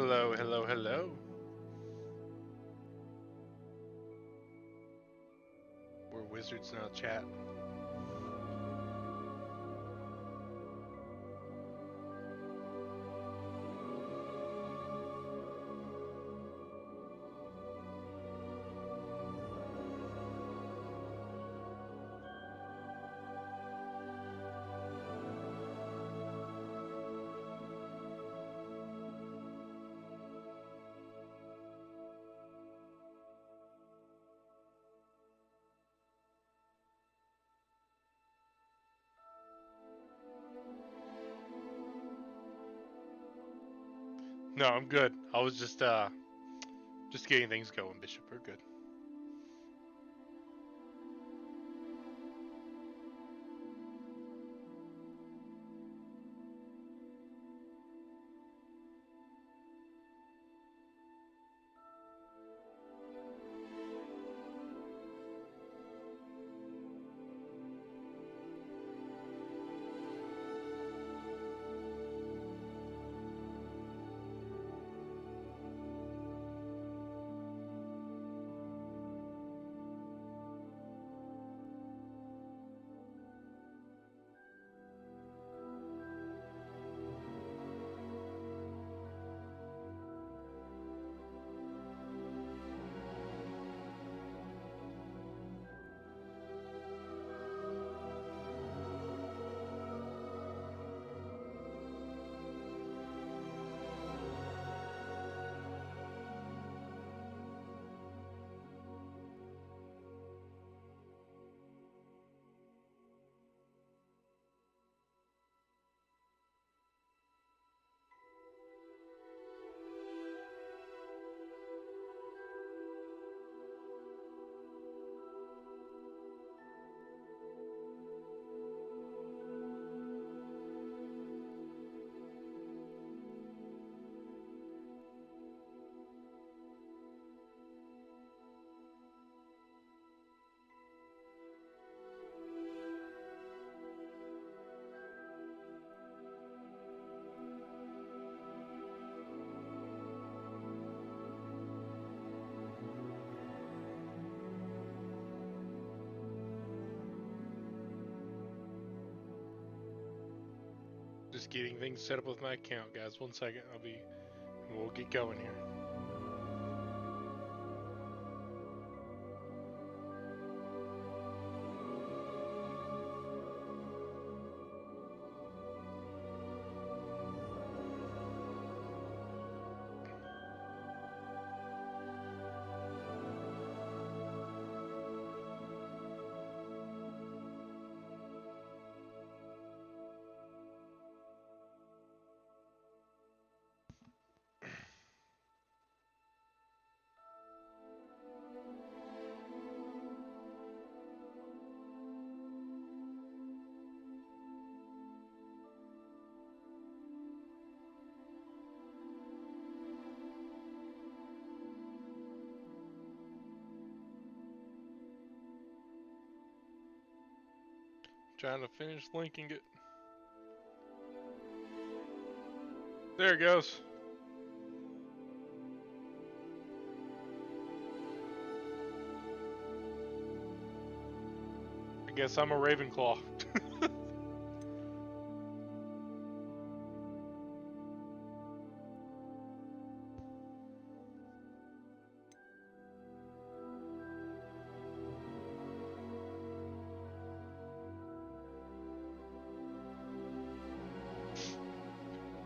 Hello, hello, hello. We're wizards now, chat. No, I'm good. I was just getting things going, Bishop. We're good. Just getting things set up with my account, guys. 1 second. We'll get going here. Trying to finish linking it. There it goes. I guess I'm a Ravenclaw.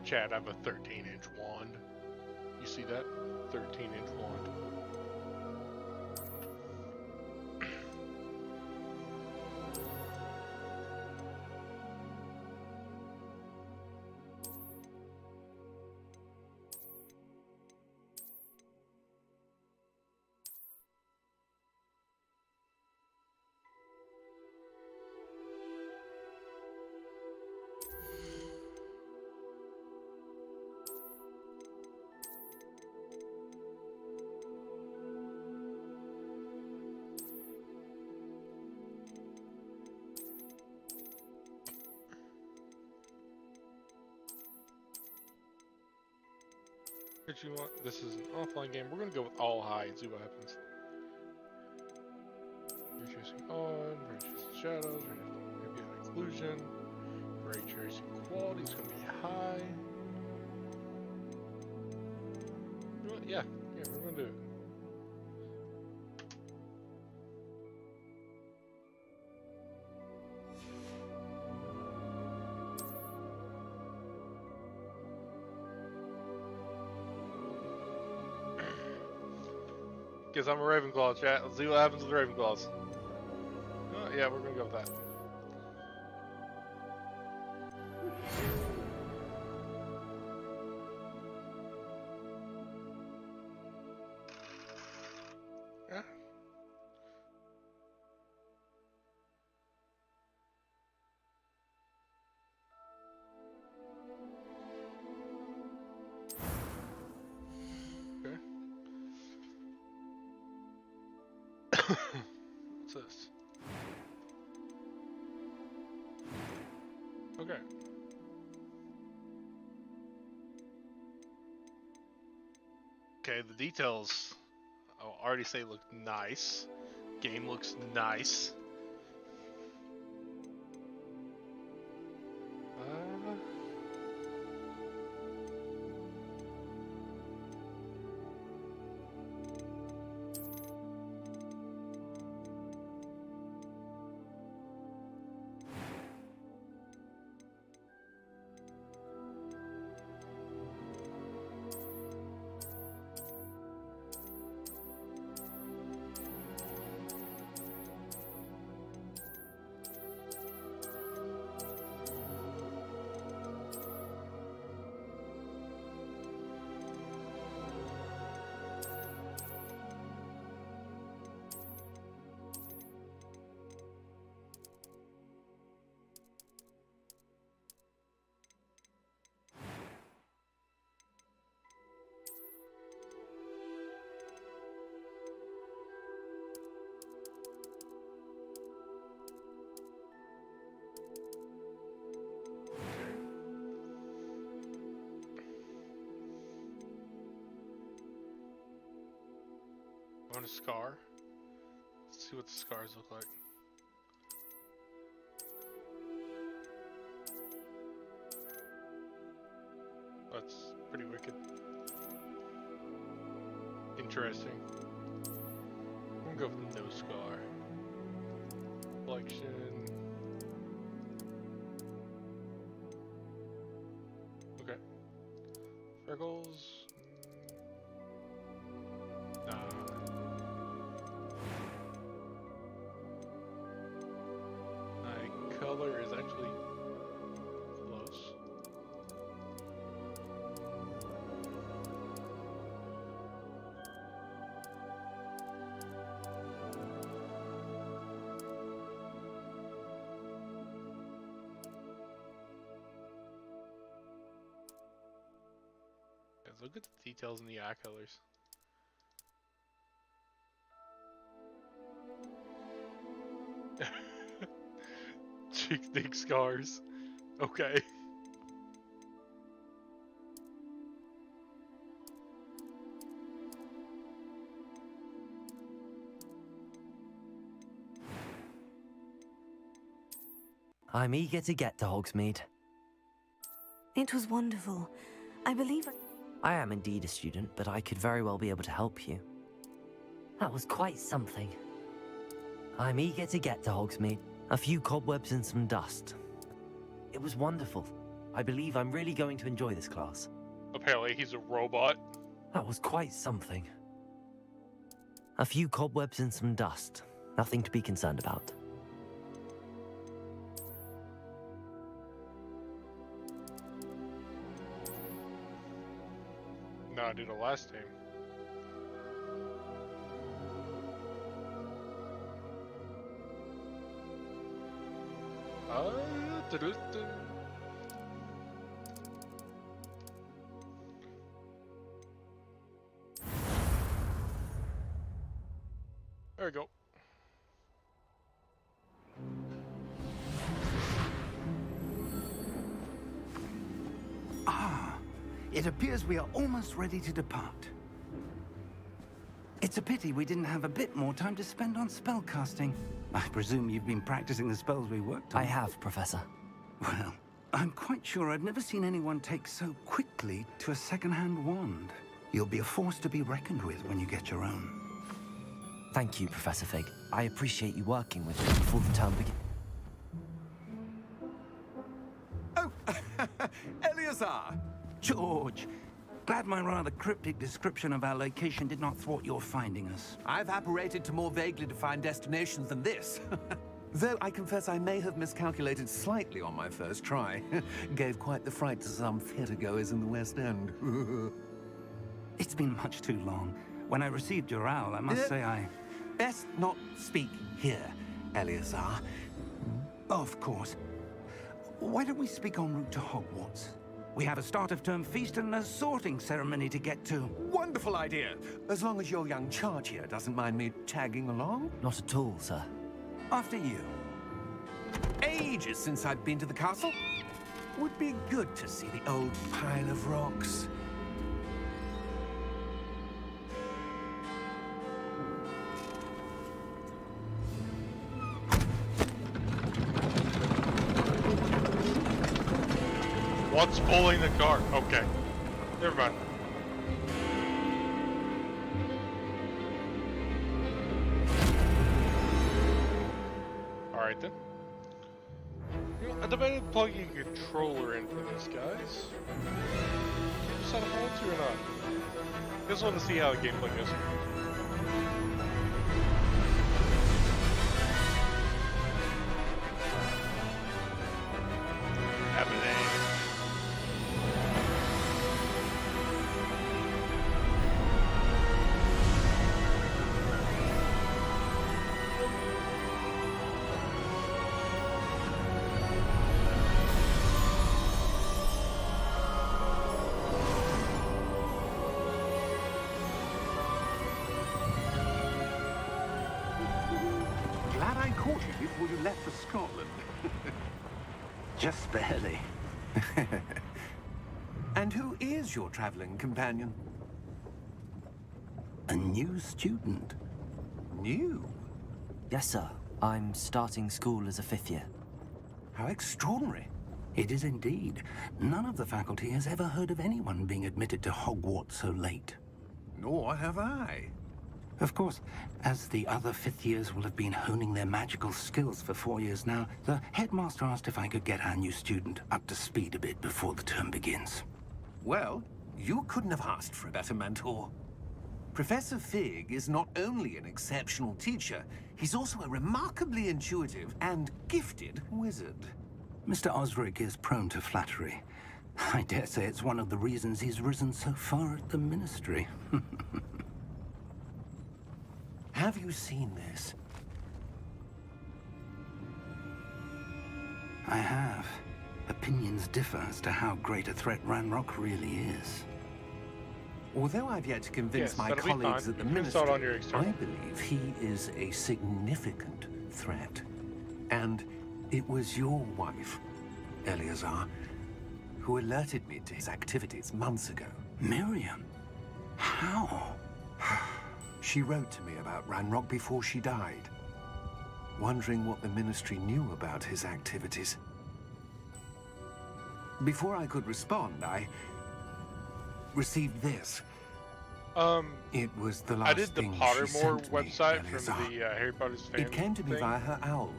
Chat, I have a 13-inch wand. You see that? 13-inch wand. what you want. This is an offline game. We're gonna go with all high and see what happens. Ray tracing on, ray tracing shadows, ambient occlusion, ray tracing quality is gonna be high. You know what? Yeah, we're gonna do it. Guess I'm a Ravenclaw, chat. Let's see what happens with Ravenclaws. Oh, yeah, we're gonna go with that. Yeah. Okay. What's this? Okay. Okay, the details, I'll already say look nice. Game looks nice. On a scar. Let's see what the scars look like. That's pretty wicked. Interesting. I'm gonna go with no scar. Collection. Okay. Freckles. Nah. My color is actually close. Guys, look at the details in the eye colors. Cheek thick scars. Okay. I'm eager to get to Hogsmeade. It was wonderful. I believe I am indeed a student, but I could very well be able to help you. That was quite something. I'm eager to get to Hogsmeade. A few cobwebs and some dust. It was wonderful. I believe I'm really going to enjoy this class. Apparently he's a robot. That was quite something. A few cobwebs and some dust. Nothing to be concerned about. No, I did it last time. There we go. It appears we are almost ready to depart. It's a pity we didn't have a bit more time to spend on spellcasting. I presume you've been practicing the spells we worked on. I have, Professor. Well, I'm quite sure I've never seen anyone take so quickly to a second-hand wand. You'll be a force to be reckoned with when you get your own. Thank you, Professor Fig. I appreciate you working with me before the term begins. Oh, Eleazar! George, glad my rather cryptic description of our location did not thwart your finding us. I've apparated to more vaguely defined destinations than this. Though I confess I may have miscalculated slightly on my first try. Gave quite the fright to some theatergoers in the West End. It's been much too long. When I received your owl, I must say I... Best not speak here, Eleazar. Of course. Why don't we speak en route to Hogwarts? We have a start-of-term feast and a sorting ceremony to get to. Wonderful idea! As long as your young charge here doesn't mind me tagging along. Not at all, sir. After you. Ages since I've been to the castle. Would be good to see the old pile of rocks. What's pulling the car? Okay. Never mind. Alright then. You know, I debated plugging a controller in for this, guys. Decide if I want to or not. Just want to see how the gameplay goes. Glad I caught you before you left for Scotland. Just barely. And who is your traveling companion? A new student. New? Yes, sir. I'm starting school as a 5th year. How extraordinary. It is indeed. None of the faculty has ever heard of anyone being admitted to Hogwarts so late. Nor have I. Of course, as the other 5th years will have been honing their magical skills for 4 years now, the headmaster asked if I could get our new student up to speed a bit before the term begins. Well, you couldn't have asked for a better mentor. Professor Fig is not only an exceptional teacher, he's also a remarkably intuitive and gifted wizard. Mr. Osric is prone to flattery. I dare say it's one of the reasons he's risen so far at the Ministry. Have you seen this? I have. Opinions differ as to how great a threat Ranrock really is. Although I've yet to convince Yes, my that'll be colleagues fine. at the You can Ministry, start on your external. I believe he is a significant threat. And it was your wife, Eleazar, who alerted me to his activities months ago. Miriam? How? She wrote to me about Ranrock before she died, wondering what the Ministry knew about his activities. Before I could respond, I received this. It was the last I did the thing she Pottermore sent me, website from Eleazar. the Harry Potter's fan It came to me thing. via her owl.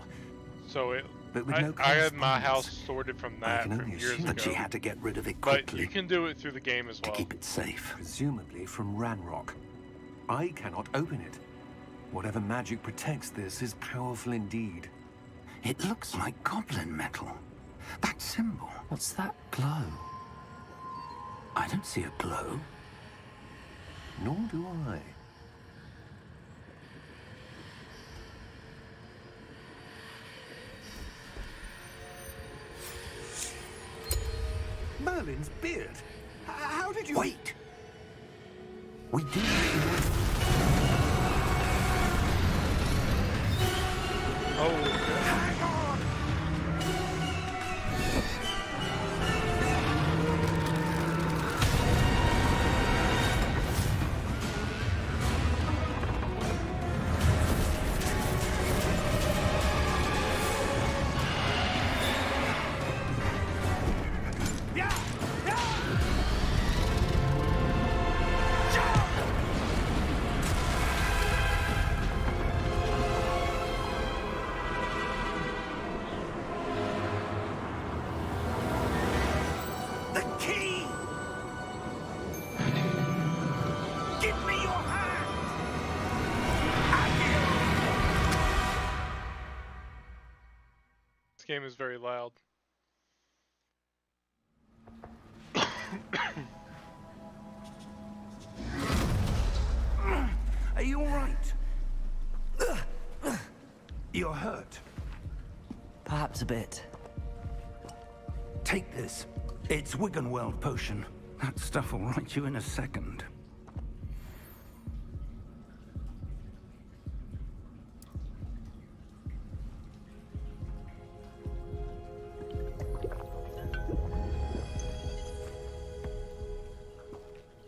So it, But with I, no I had my correspondence. house sorted from that can from only years assume ago. But she had to get rid of it But quickly you can do it through the game as to well. keep it safe. Presumably from Ranrock. I cannot open it. Whatever magic protects this is powerful indeed. It looks like goblin metal. That symbol. What's that glow? I don't see a glow. Nor do I. Merlin's beard. How did you... Wait! We do. Oh, Hang on! game is very loud. Are you all right? You're hurt. Perhaps a bit. Take this. It's Wiggenweld potion. That stuff will right you in a second.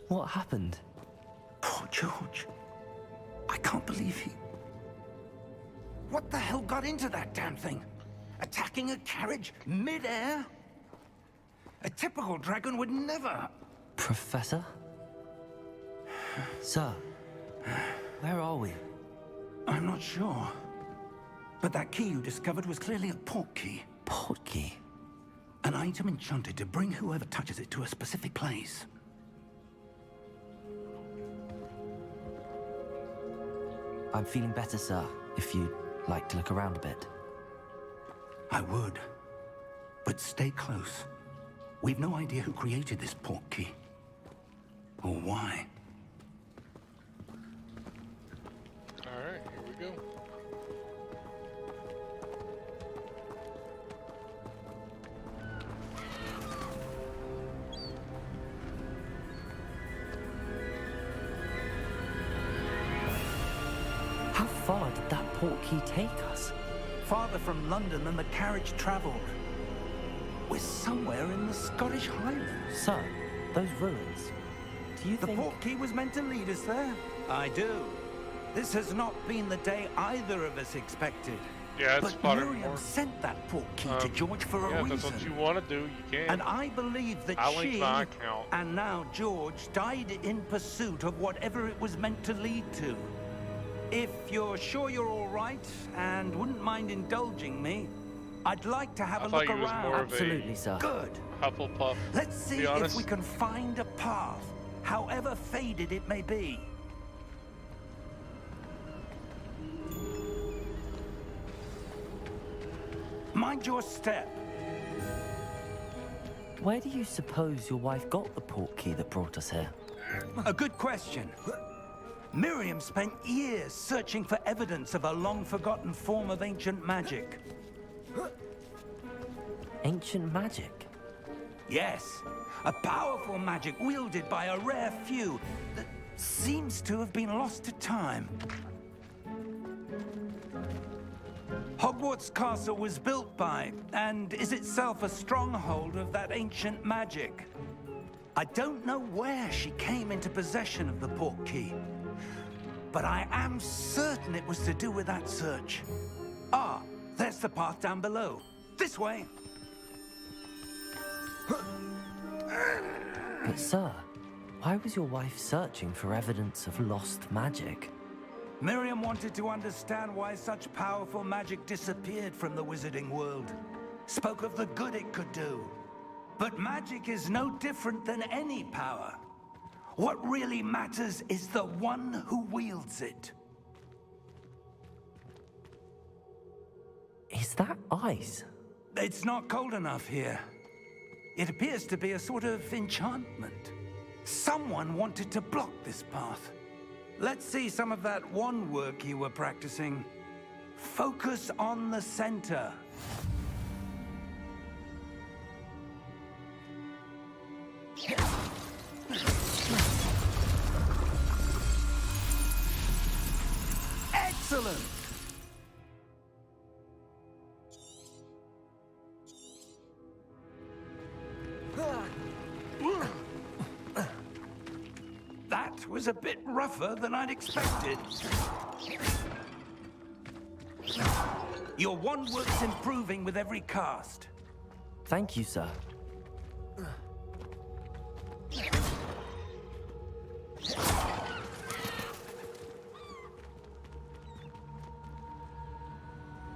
What happened? Poor George. I can't believe he... What the hell got into that damn thing? Attacking a carriage mid-air? A typical dragon would never... Professor? Sir, where are we? I'm not sure. But that key you discovered was clearly a port key. Port key? An item enchanted to bring whoever touches it to a specific place. I'm feeling better, sir, if you'd like to look around a bit. I would. But stay close. We've no idea who created this port key. Or why. Alright, here we go. How far did that port key take us? Farther from London than the carriage traveled. We're somewhere in the Scottish Highlands. Sir, those ruins. Do you The think... port key was meant to lead us there? I do. This has not been the day either of us expected. Yeah, it's But Pottermore. Miriam sent that port key to George for a Yeah, reason. if that's what you want to do, you can. And I believe that I'll link she, my account. and now George, died in pursuit of whatever it was meant to lead to. If you're sure you're all right, and wouldn't mind indulging me, I'd like to have I a thought look you was around. more of a- Absolutely, sir. Good. Hufflepuff. Let's see be if honest. we can find a path, however faded it may be. Mind your step. Where do you suppose your wife got the port key that brought us here? A good question. Miriam spent years searching for evidence of a long-forgotten form of ancient magic. Ancient magic? Yes, a powerful magic wielded by a rare few that seems to have been lost to time. Hogwarts Castle was built by, and is itself a stronghold of that ancient magic. I don't know where she came into possession of the port key, but I am certain it was to do with that search. Ah, there's the path down below. This way. But sir, why was your wife searching for evidence of lost magic? Miriam wanted to understand why such powerful magic disappeared from the wizarding world. Spoke of the good it could do. But magic is no different than any power. What really matters is the one who wields it. Is that ice? It's not cold enough here. It appears to be a sort of enchantment. Someone wanted to block this path. Let's see some of that wand work you were practicing. Focus on the center. Excellent! That was a bit rougher than I'd expected. Your wand work's improving with every cast. Thank you, sir.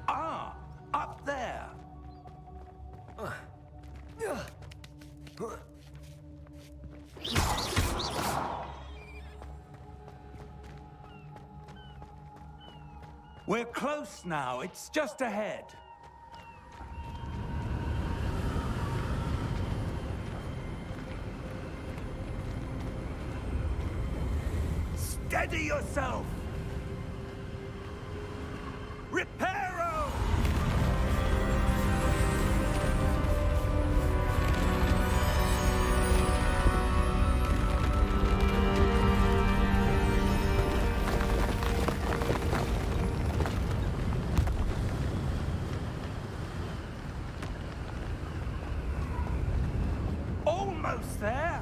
Ah, up there. We're close now. It's just ahead. Steady yourself! Reparo! Almost there!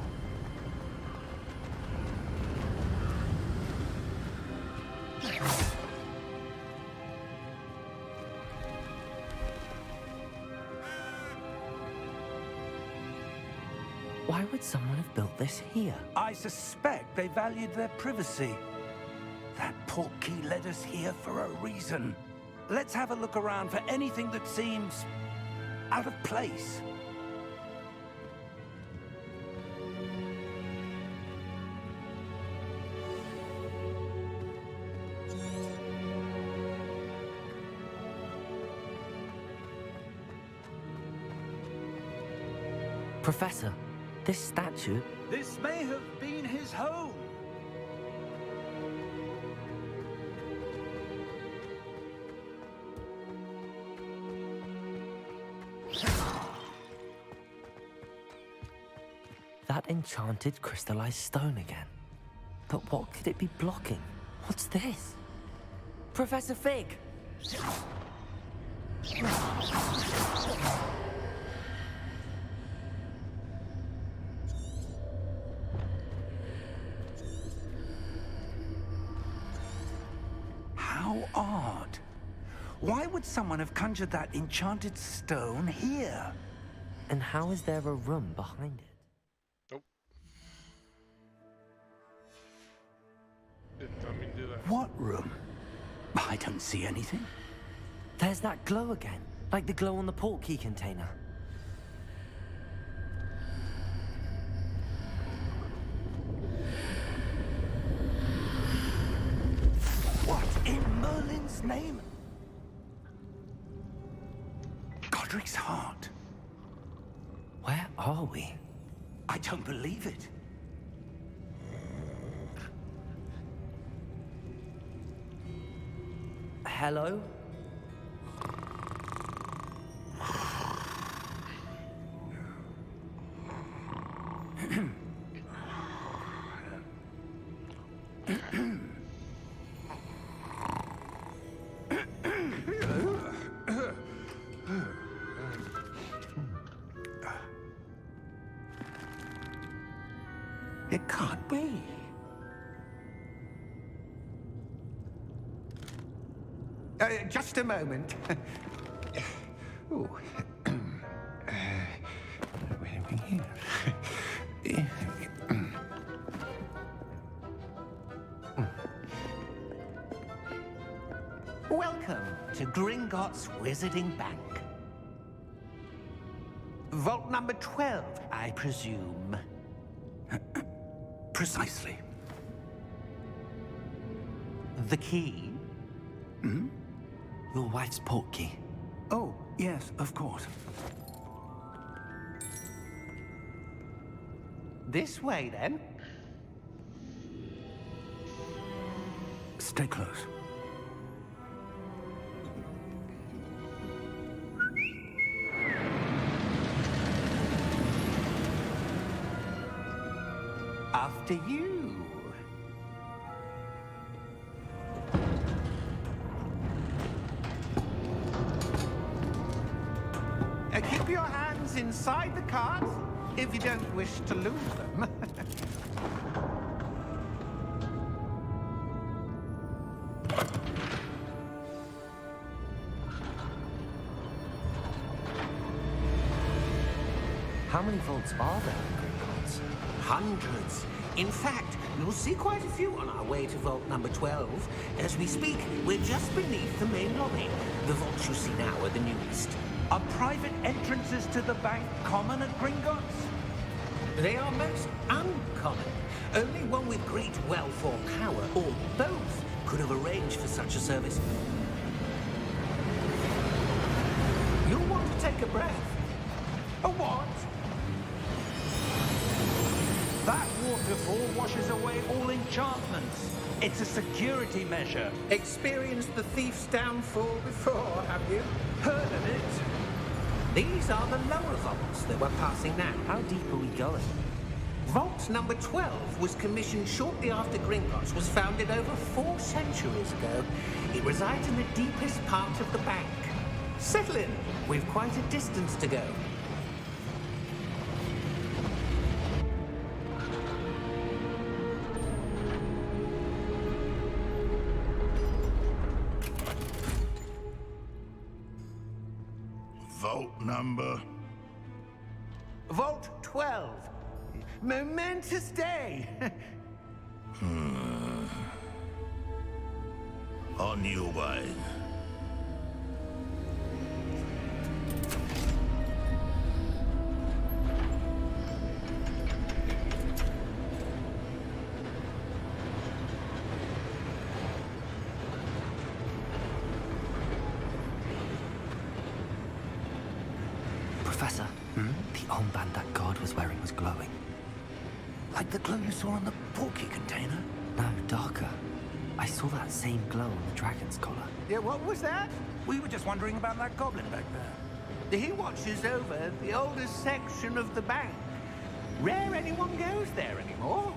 Why would someone have built this here? I suspect they valued their privacy. That portkey led us here for a reason. Let's have a look around for anything that seems out of place. Professor, this statue... This may have been his home. That enchanted crystallized stone again. But what could it be blocking? What's this? Professor Fig! How odd. Why would someone have conjured that enchanted stone here? And how is there a room behind it? Nope. Didn't tell me to do that. What room? I don't see anything. There's that glow again, like the glow on the portkey container. What in Merlin's name? Godric's heart. Where are we? I don't believe it. Hello? It can't be. Just a moment. Oh. Where are we here? Welcome to Gringotts Wizarding Bank. Vault number 12, I presume. Precisely. The key? Your wife's portkey. Oh, yes, of course. This way, then. Stay close. After you. Keep your hands inside the cart if you don't wish to lose them. How many vaults are there in Gringotts? Hundreds. In fact, you'll see quite a few on our way to vault number 12. As we speak, we're just beneath the main lobby. The vaults you see now are the newest. Are private entrances to the bank common at Gringotts? They are most uncommon. Only one with great wealth or power, or both, could have arranged for such a service. You'll want to take a breath. A what? That waterfall washes away all enchantments. It's a security measure. Experienced the thief's downfall before, have you? Heard of it? These are the lower vaults that we're passing now. How deep are we going? Vault number 12 was commissioned shortly after Gringotts was founded over 4 centuries ago. It resides in the deepest part of the bank. Settle in. We've quite a distance to go. Vault number. Vault 12. Momentous day. On your way. Professor, the armband that guard was wearing was glowing. Like the glow you saw on the porky container? No, darker. I saw that same glow on the dragon's collar. Yeah, what was that? We were just wondering about that goblin back there. He watches over the oldest section of the bank. Rare anyone goes there anymore.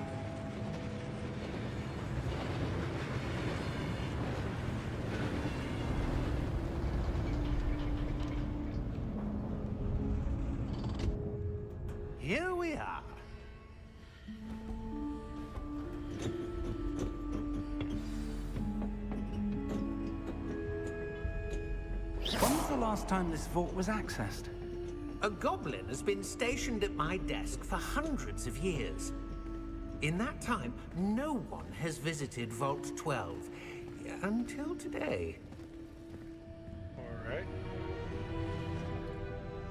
Here we are. When was the last time this vault was accessed? A goblin has been stationed at my desk for hundreds of years. In that time, no one has visited Vault 12 until today. Alright.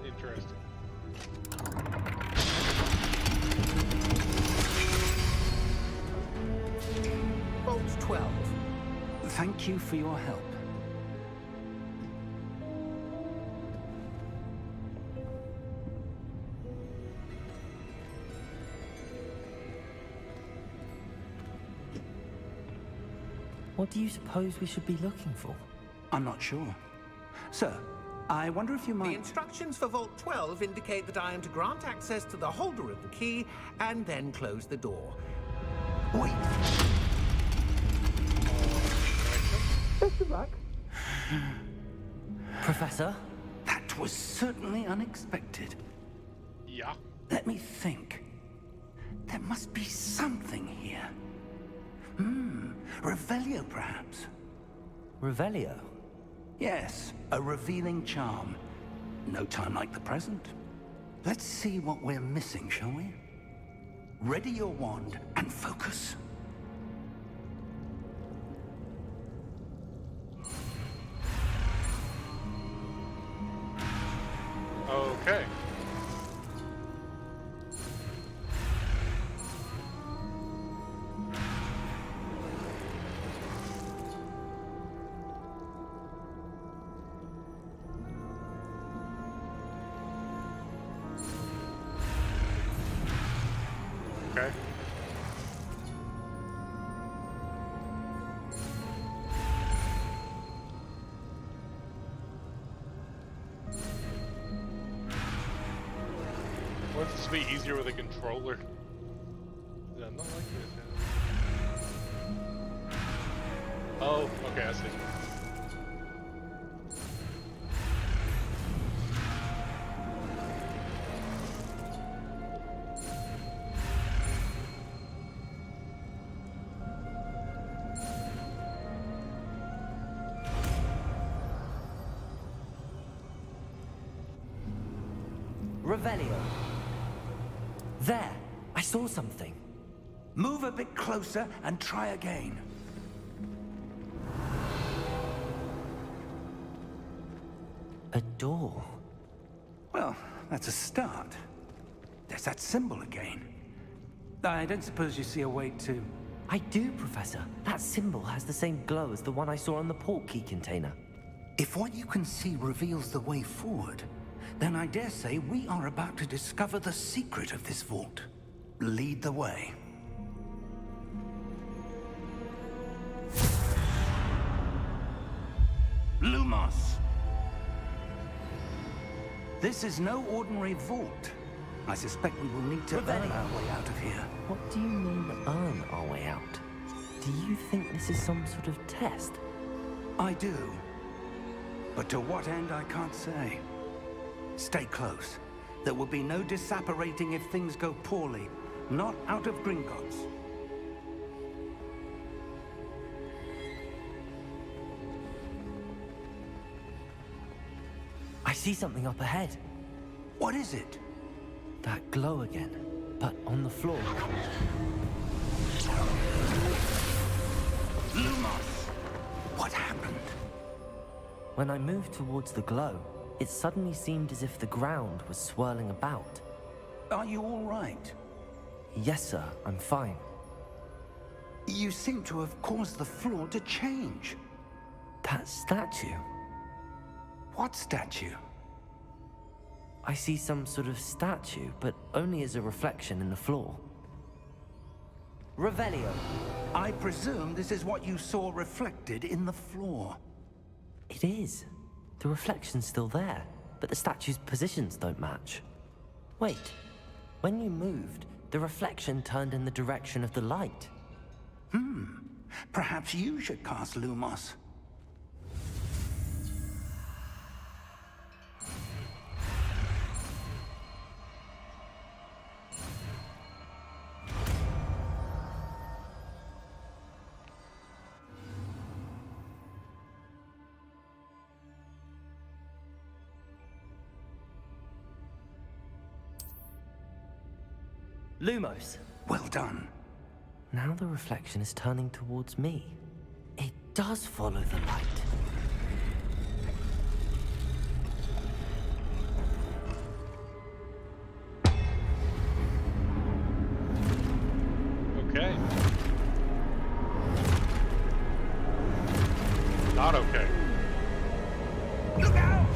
Interesting. Vault 12. Thank you for your help. What do you suppose we should be looking for? I'm not sure. Sir, I wonder if you The might... instructions for Vault 12 indicate that I am to grant access to the holder of the key and then close the door. Wait. Best of luck. Professor? That was certainly unexpected. Yeah. Let me think. There must be something here. Revelio, perhaps? Revelio? Yes, a revealing charm. No time like the present. Let's see what we're missing, shall we? Ready your wand and focus. Okay. Okay. Wouldn't this be easier with a controller? Yeah, not like this. Oh, okay, I see. Revelio. There! I saw something. Move a bit closer and try again. A door. Well, that's a start. There's that symbol again. I don't suppose you see a way to... I do, Professor. That symbol has the same glow as the one I saw on the portkey container. If what you can see reveals the way forward, then I dare say we are about to discover the secret of this vault. Lead the way. Lumos. This is no ordinary vault. I suspect we will need to earn our way out of here. What do you mean, earn our way out? Do you think this is some sort of test? I do. But to what end, I can't say. Stay close. There will be no disapparating if things go poorly. Not out of Gringotts. I see something up ahead. What is it? That glow again, but on the floor. Lumos! What happened? When I moved towards the glow, it suddenly seemed as if the ground was swirling about. Are you all right? Yes, sir, I'm fine. You seem to have caused the floor to change. That statue. What statue? I see some sort of statue, but only as a reflection in the floor. Revelio. I presume this is what you saw reflected in the floor. It is. The reflection's still there, but the statue's positions don't match. Wait, when you moved, the reflection turned in the direction of the light. Perhaps you should cast Lumos. Lumos. Well done. Now the reflection is turning towards me. It does follow the light. Okay. Not okay. Look out!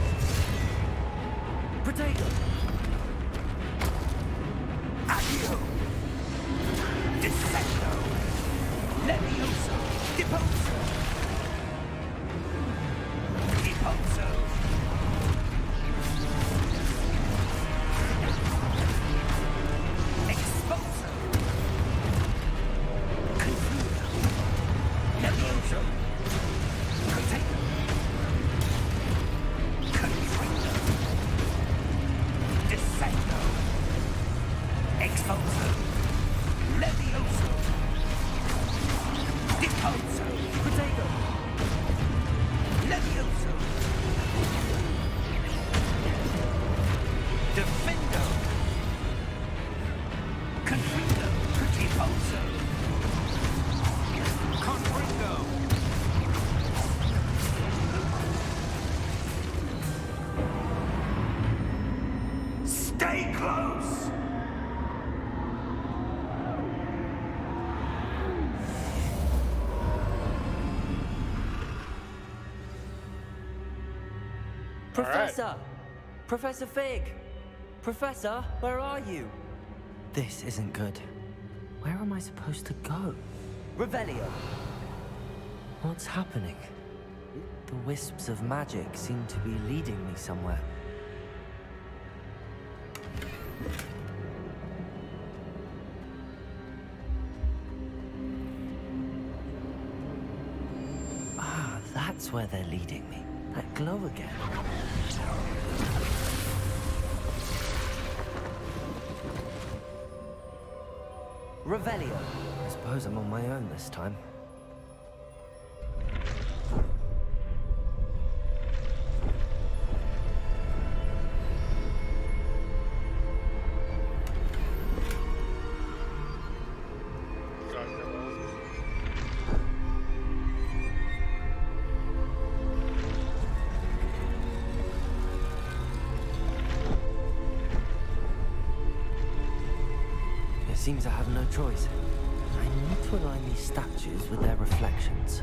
Potato! Accio! Dissecto! Levioso! Deposo! Deposo! Exposo! Concludo! Levioso! Potato! Contrito! Dissecto! Exposo! Levioso! Deposo! Potato! Levioso! Defendo! Confringo! Deposo! Confringo! Stay close! Professor! Professor Fig! Professor, where are you? This isn't good. Where am I supposed to go? Revelio! What's happening? The wisps of magic seem to be leading me somewhere. Ah, that's where they're leading me. That glow again. Revelio. I suppose I'm on my own this time. Seems I have no choice. I need to align these statues with their reflections.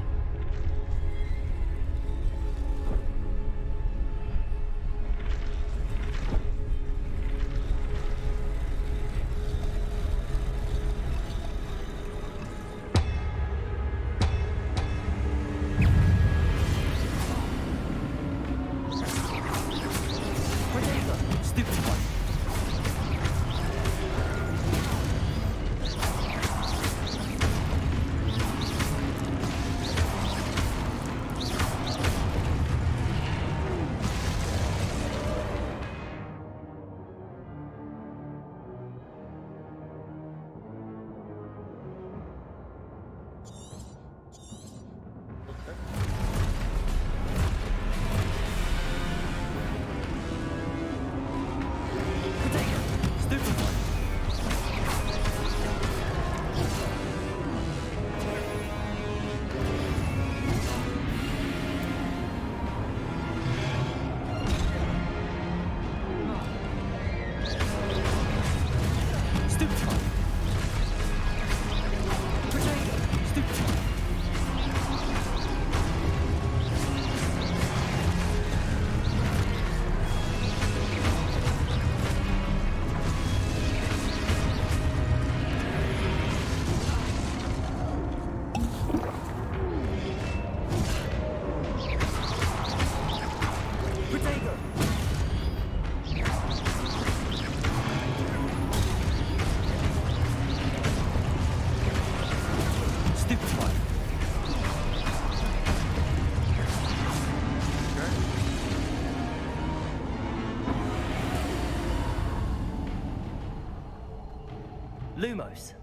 Lumos.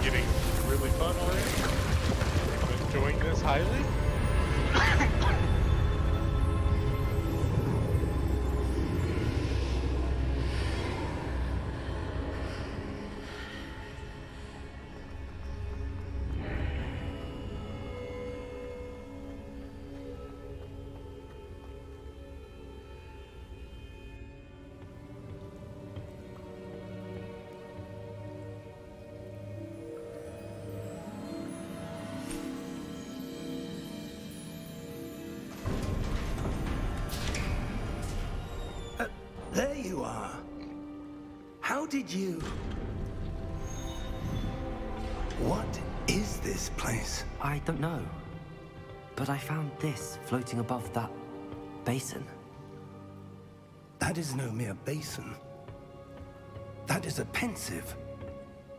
Getting really fun already. I'm enjoying this highly. There you are. How did you... What is this place? I don't know. But I found this floating above that basin. That is no mere basin. That is a pensive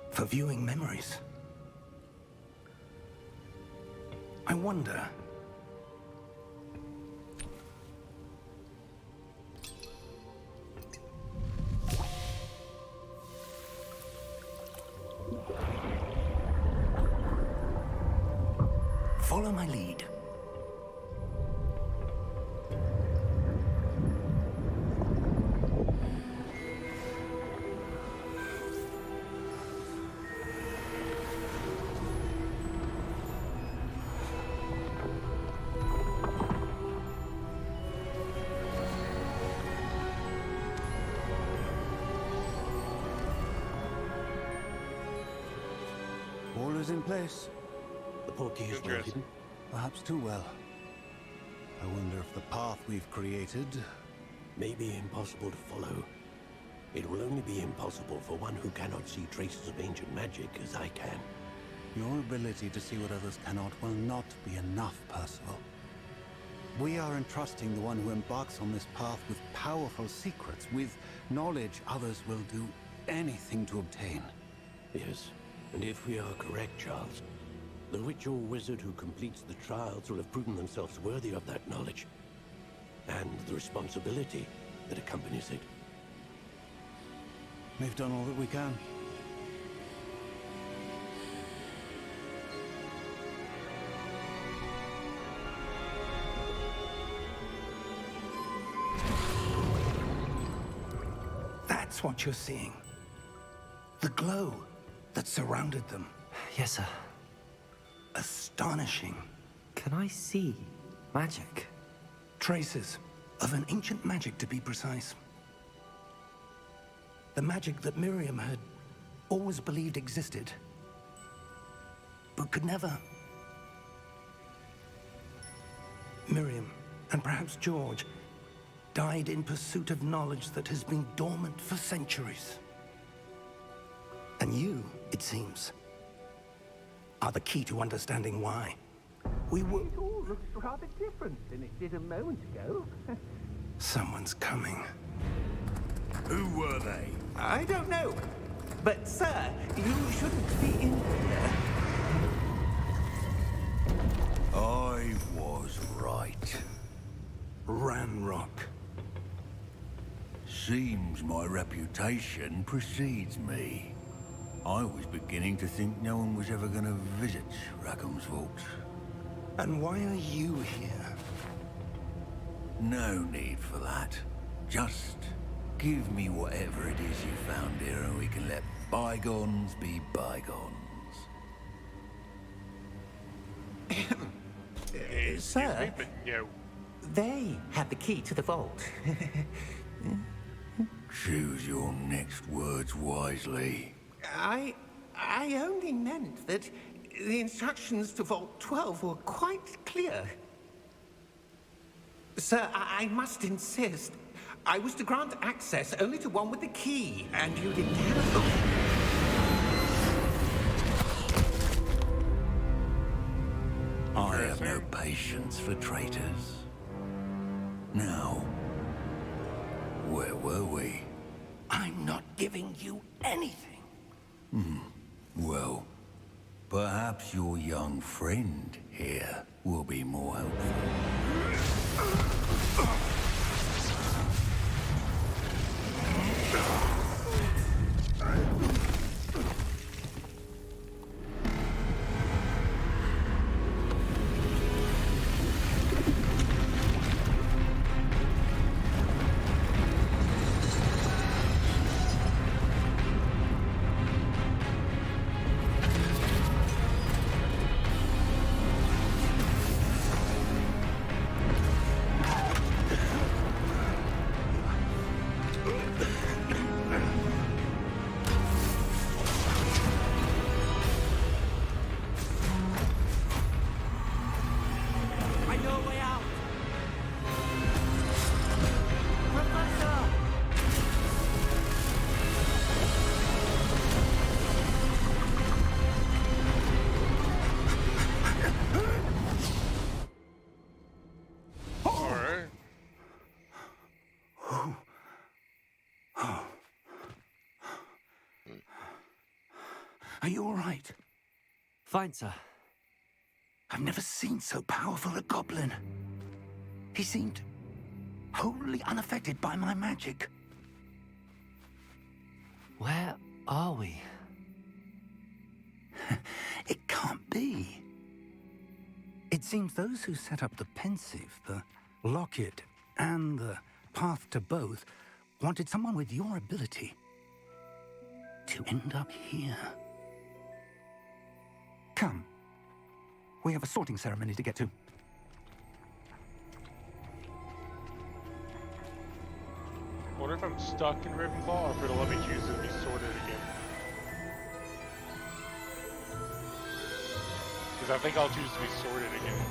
for viewing memories. I wonder... Follow my lead. All is in place. The portkey is well hidden, perhaps too well. I wonder if the path we've created May be impossible to follow. It will only be impossible for one who cannot see traces of ancient magic as I can. Your ability to see what others cannot will not be enough, Percival. We are entrusting the one who embarks on this path with powerful secrets, with knowledge others will do anything to obtain. Yes, and if we are correct, Charles, the ritual wizard who completes the trials will have proven themselves worthy of that knowledge, and the responsibility that accompanies it. We've done all that we can. That's what you're seeing. The glow that surrounded them. Yes, sir. Astonishing. Can I see magic? Traces of an ancient magic, to be precise. The magic that Miriam had always believed existed, but could never. Miriam, and perhaps George, died in pursuit of knowledge that has been dormant for centuries. And you, it seems, are the key to understanding why. We were... It all looks rather different than it did a moment ago. Someone's coming. Who were they? I don't know. But, sir, you shouldn't be in here. I was right. Ranrock. Seems my reputation precedes me. I was beginning to think no one was ever going to visit Rackham's vault. And why are you here? No need for that. Just give me whatever it is you found here and we can let bygones be bygones. Excuse Sir? me, but, you know, They have the key to the vault. Choose your next words wisely. I only meant that the instructions to Vault 12 were quite clear. Sir, I must insist. I was to grant access only to one with the key, and you didn't have... I have no patience for traitors. Now, where were we? I'm not giving you anything. Well, Perhaps your young friend here will be more helpful. Are you all right? Fine, sir. I've never seen so powerful a goblin. He seemed wholly unaffected by my magic. Where are we? It can't be. It seems those who set up the pensive, the locket, and the path to both wanted someone with your ability to end up here. Come. We have a sorting ceremony to get to. I wonder if I'm stuck in Ravenclaw or if it'll let me choose to be sorted again. Because I think I'll choose to be sorted again.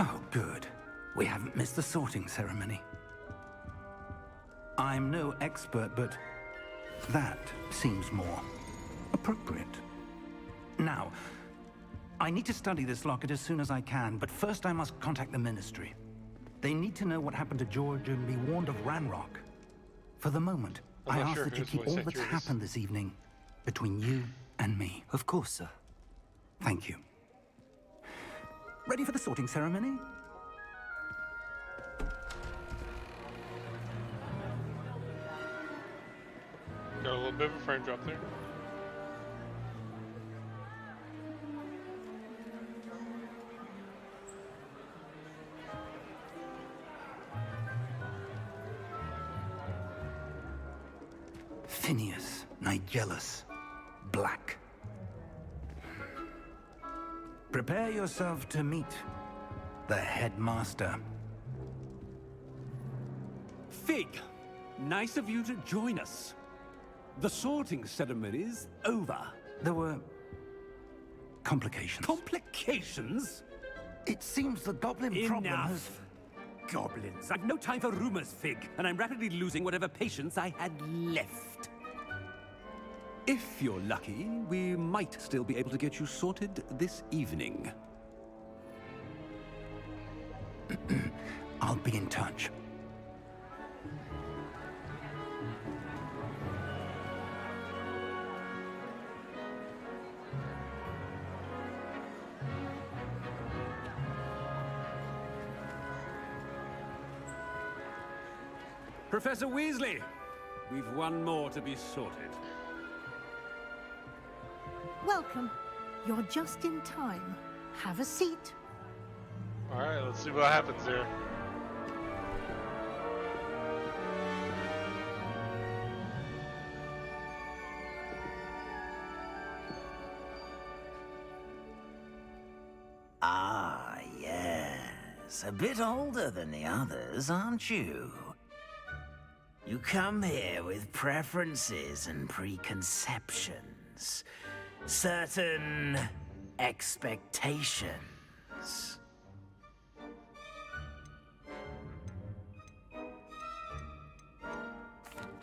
Oh, good. We haven't missed the sorting ceremony. I'm no expert, but that seems more appropriate. Now, I need to study this locket as soon as I can, but first I must contact the Ministry. They need to know what happened to George and be warned of Ranrock. For the moment, I ask that you keep all that's happened this evening between you and me. Of course, sir. Thank you. Ready for the sorting ceremony? Got a little bit of a frame drop there. Phineas, Nigellus, Black. Prepare yourself to meet the headmaster. Fig, nice of you to join us. The sorting ceremony's over. There were complications. Complications? It seems the goblin problem has... Enough. Goblins. I've no time for rumors, Fig, and I'm rapidly losing whatever patience I had left. If you're lucky, we might still be able to get you sorted this evening. I'll be in touch. Professor Weasley, we've one more to be sorted. Welcome. You're just in time. Have a seat. Alright, let's see what happens here. Ah, yes. A bit older than the others, aren't you? You come here with preferences and preconceptions. Certain expectations.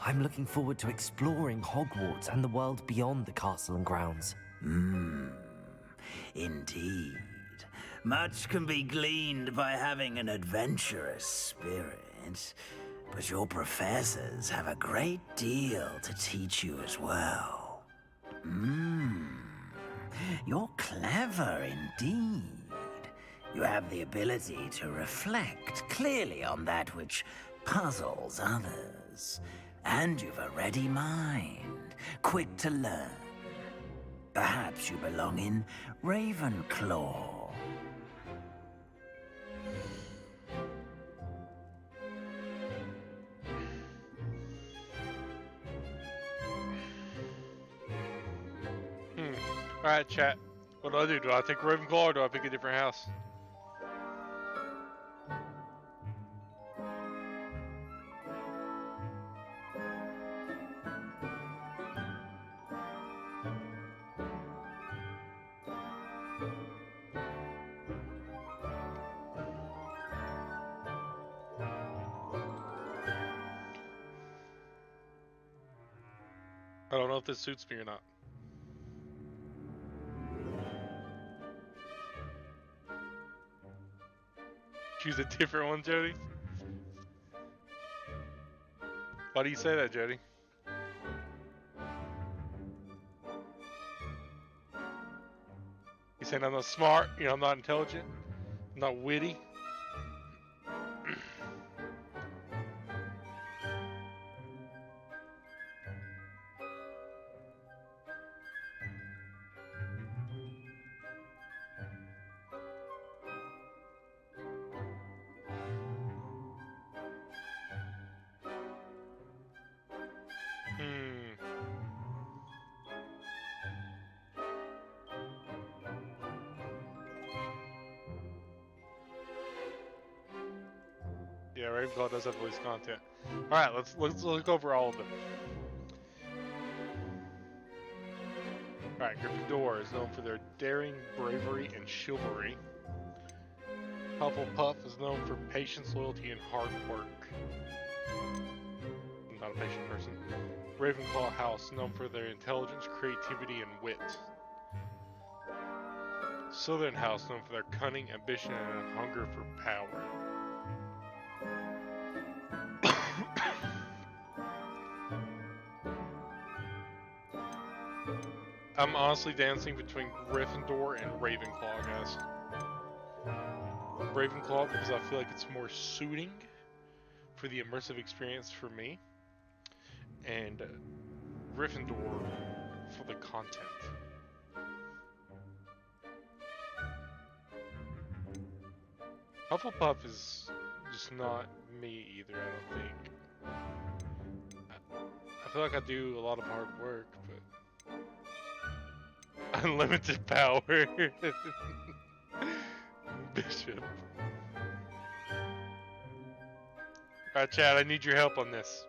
I'm looking forward to exploring Hogwarts and the world beyond the castle and grounds. Indeed. Much can be gleaned by having an adventurous spirit. But your professors have a great deal to teach you as well. You're clever indeed. You have the ability to reflect clearly on that which puzzles others. And you've a ready mind, quick to learn. Perhaps you belong in Ravenclaw. Alright, chat. What do I do? Do I take Ravenclaw or do I pick a different house? I don't know if this suits me or not. Choose a different one, Jody? Why do you say that, Jody? You saying I'm not smart? You know, I'm not intelligent? I'm not witty? Yeah, Ravenclaw does have voice content. Alright, let's look over all of them. Alright, Gryffindor is known for their daring, bravery, and chivalry. Hufflepuff is known for patience, loyalty, and hard work. I'm not a patient person. Ravenclaw House, known for their intelligence, creativity, and wit. Slytherin House, known for their cunning, ambition, and hunger for power. I'm honestly dancing between Gryffindor and Ravenclaw, guys. Ravenclaw because I feel like it's more suiting for the immersive experience for me, and Gryffindor for the content. Hufflepuff is just not me either, I don't think. I feel like I do a lot of hard work, but unlimited power. Bishop. Alright, Chad, I need your help on this.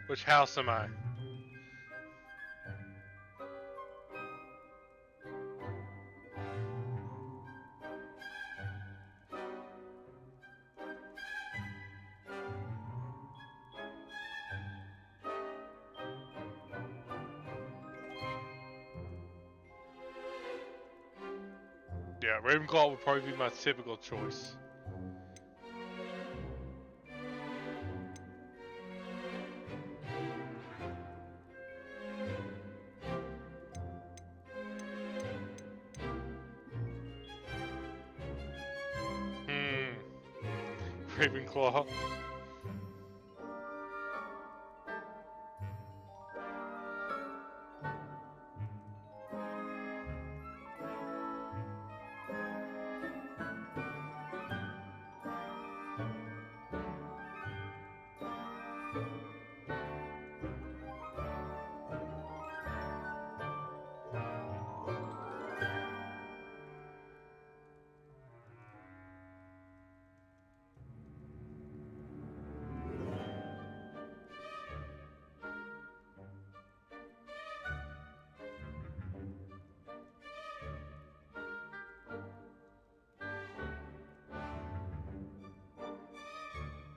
Which house am I? Yeah, Ravenclaw would probably be my typical choice. Ravenclaw.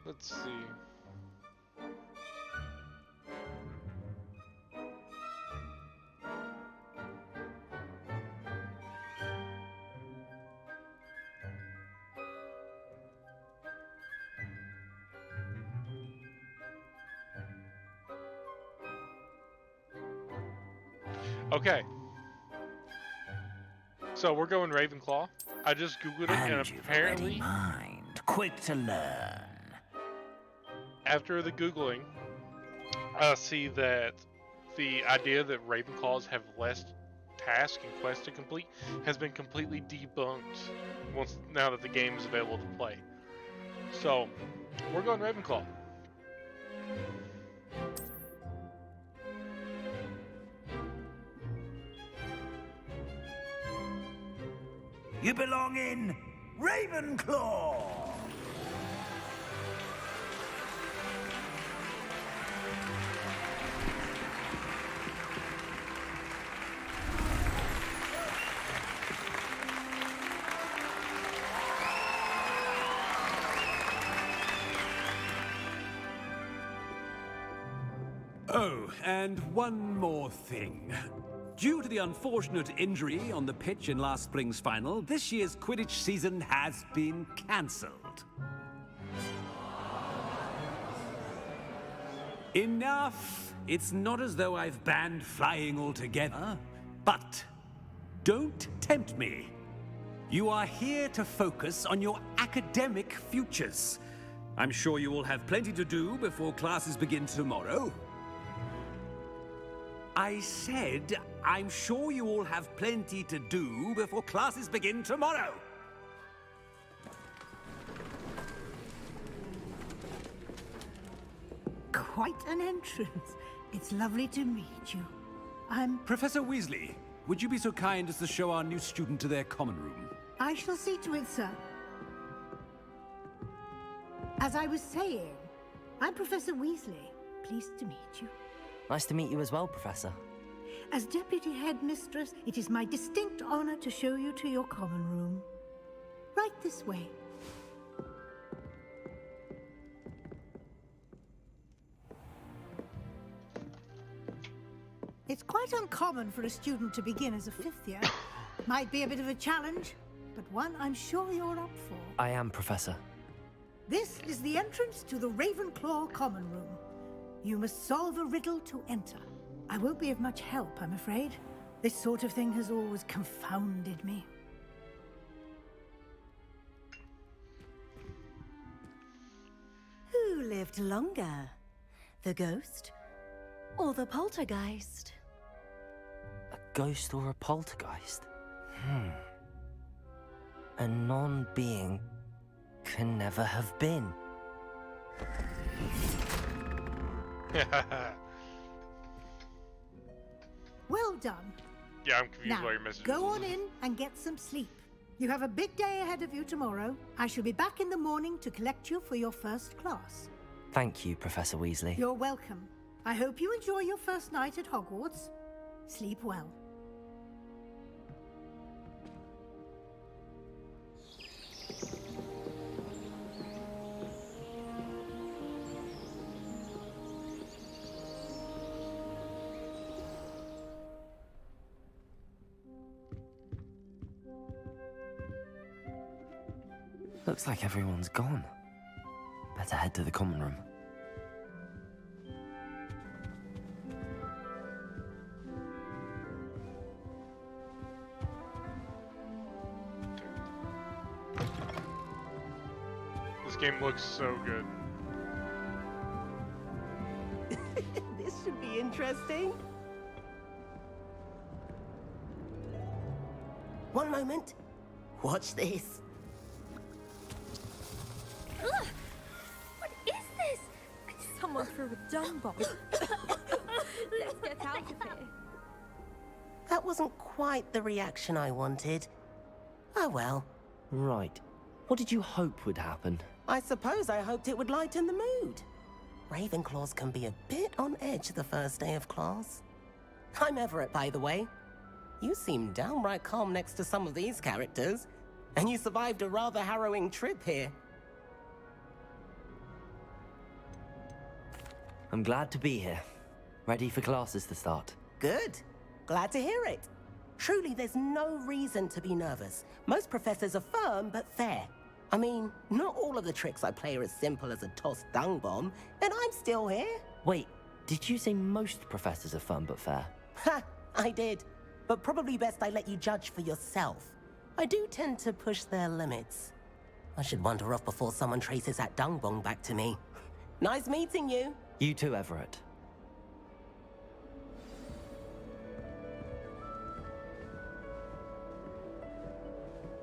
Let's see. Okay. So we're going Ravenclaw. I just googled it, and you've a apparently, ready mind, quick to learn. after the googling, I see that the idea that Ravenclaws have less tasks and quests to complete has been completely debunked now that the game is available to play. So we're going Ravenclaw. You belong in Ravenclaw! Oh, and one more thing. Due to the unfortunate injury on the pitch in last spring's final, this year's Quidditch season has been cancelled. Enough! It's not as though I've banned flying altogether, but don't tempt me. You are here to focus on your academic futures. I'm sure you will have plenty to do before classes begin tomorrow. I said, I'm sure you all have plenty to do before classes begin tomorrow. Quite an entrance. It's lovely to meet you. I'm... Professor Weasley, would you be so kind as to show our new student to their common room? I shall see to it, sir. As I was saying, I'm Professor Weasley. Pleased to meet you. Nice to meet you as well, Professor. As Deputy Headmistress, it is my distinct honor to show you to your common room. Right this way. It's quite uncommon for a student to begin as a fifth year. Might be a bit of a challenge, but one I'm sure you're up for. I am, Professor. This is the entrance to the Ravenclaw common room. You must solve a riddle to enter. I won't be of much help, I'm afraid. This sort of thing has always confounded me. Who lived longer? The ghost or the poltergeist? A ghost or a poltergeist? A non-being can never have been. Well done. Yeah, I'm confused Now, by your message. go on in and get some sleep. You have a big day ahead of you tomorrow. I shall be back in the morning to collect you for your first class. Thank you, Professor Weasley. You're welcome. I hope you enjoy your first night at Hogwarts. Sleep well. Looks like everyone's gone. Better head to the common room. This game looks so good. This should be interesting. One moment. Watch this. Ugh! What is this? Someone threw a dung bomb. Let's get out of here. That wasn't quite the reaction I wanted. Oh well. Right. What did you hope would happen? I suppose I hoped it would lighten the mood. Ravenclaws can be a bit on edge the first day of class. I'm Everett, by the way. You seem downright calm next to some of these characters, and you survived a rather harrowing trip here. I'm glad to be here. Ready for classes to start. Good. Glad to hear it. Truly, there's no reason to be nervous. Most professors are firm but fair. I mean, not all of the tricks I play are as simple as a tossed dung bomb, and I'm still here. Wait, did you say most professors are fun but fair? Ha! I did. But probably best I let you judge for yourself. I do tend to push their limits. I should wander off before someone traces that dung bomb back to me. Nice meeting you. You too, Everett.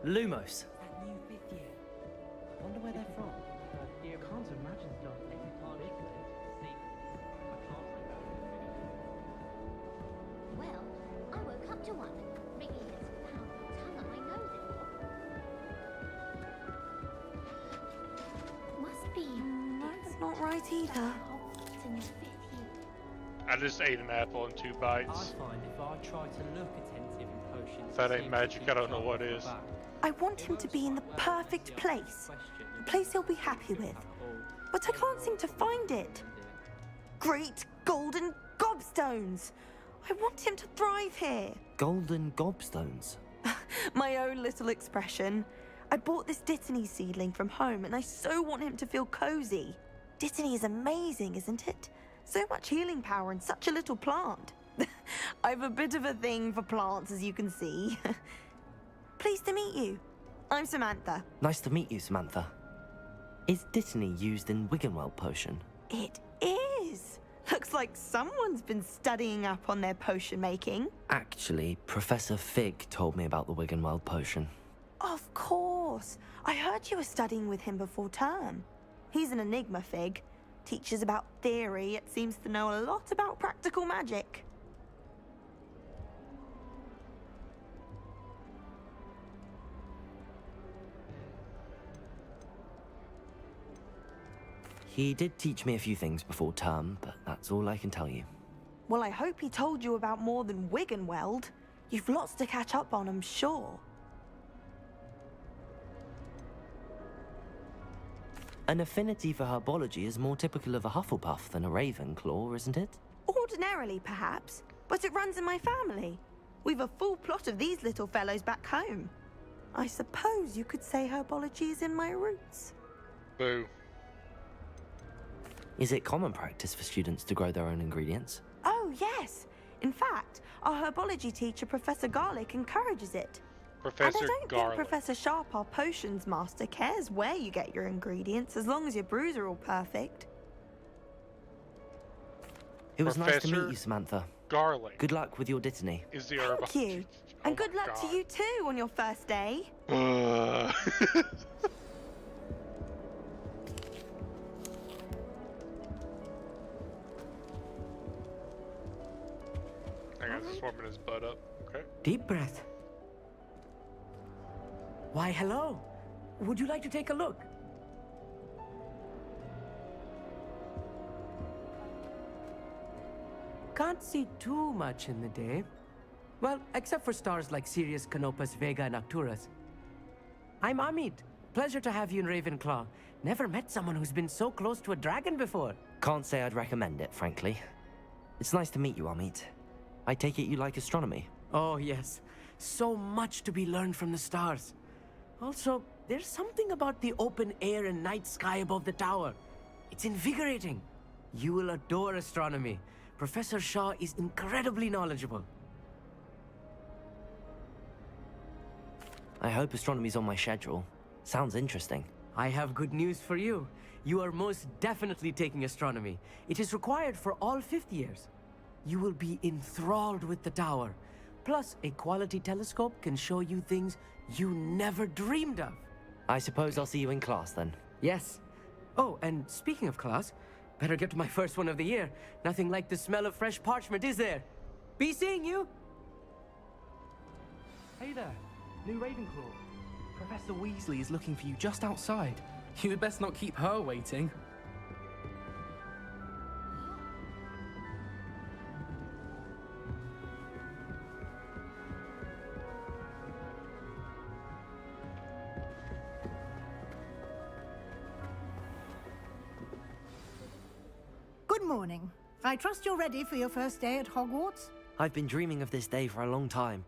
Lumos. That new fifth year. I wonder where they're from. I can't imagine Well, I woke up to one. Ricky has found the tongue on my nose it must be. No, that's not right either. Hogwarts in the 5th year. I just ate an apple in 2 bites. I find if I try to look attentive in potions. If that ain't magic, I don't know what is. I want him to be in the perfect place. A place he'll be happy with. But I can't seem to find it. Great golden gobstones! I want him to thrive here. Golden gobstones. My own little expression. I bought this Dittany seedling from home and I so want him to feel cozy. Dittany is amazing, isn't it? So much healing power in such a little plant. I've a bit of a thing for plants, as you can see. Pleased to meet you. I'm Samantha. Nice to meet you, Samantha. Is Dittany used in Wiggenweld potion? It is. Looks like someone's been studying up on their potion making. Actually, Professor Fig told me about the Wiggenweld potion. Of course. I heard you were studying with him before term. He's an enigma, Fig. Teaches about theory, yet seems to know a lot about practical magic. He did teach me a few things before term, but that's all I can tell you. Well, I hope he told you about more than Wiggenweld. You've lots to catch up on, I'm sure. An affinity for herbology is more typical of a Hufflepuff than a Ravenclaw, isn't it? Ordinarily, perhaps, but it runs in my family. We've a full plot of these little fellows back home. I suppose you could say herbology is in my roots. Boo. Is it common practice for students to grow their own ingredients? Oh, yes. In fact, our herbology teacher, Professor Garlick, encourages it. Professor And I don't Garlick. think Professor Sharp, our potions master, cares where you get your ingredients, as long as your brews are all perfect. It was nice to Professor meet you, Samantha. Garlic. Good luck with your Dittany. Is the herb. Thank you. And good luck to you too on your first day. I got just warming his butt up. Okay. Deep breath. Why, hello. Would you like to take a look? Can't see too much in the day. Well, except for stars like Sirius, Canopus, Vega, and Arcturus. I'm Amit. Pleasure to have you in Ravenclaw. Never met someone who's been so close to a dragon before. Can't say I'd recommend it, frankly. It's nice to meet you, Amit. I take it you like astronomy? Oh, yes. So much to be learned from the stars. Also, There's something about the open air and night sky above the tower. It's invigorating. You will adore astronomy. Professor Shaw is incredibly knowledgeable. I hope astronomy's on my schedule. Sounds interesting. I have good news for you. You are most definitely taking astronomy. It is required for all 5th years. You will be enthralled with the tower. Plus, a quality telescope can show you things you never dreamed of. I suppose I'll see you in class then. Yes. Oh, and speaking of class, better get to my first one of the year. Nothing like the smell of fresh parchment, is there? Be seeing you! Hey there, new Ravenclaw. Professor Weasley is looking for you just outside. You had best not keep her waiting. Good morning. I trust you're ready for your first day at Hogwarts? I've been dreaming of this day for a long time.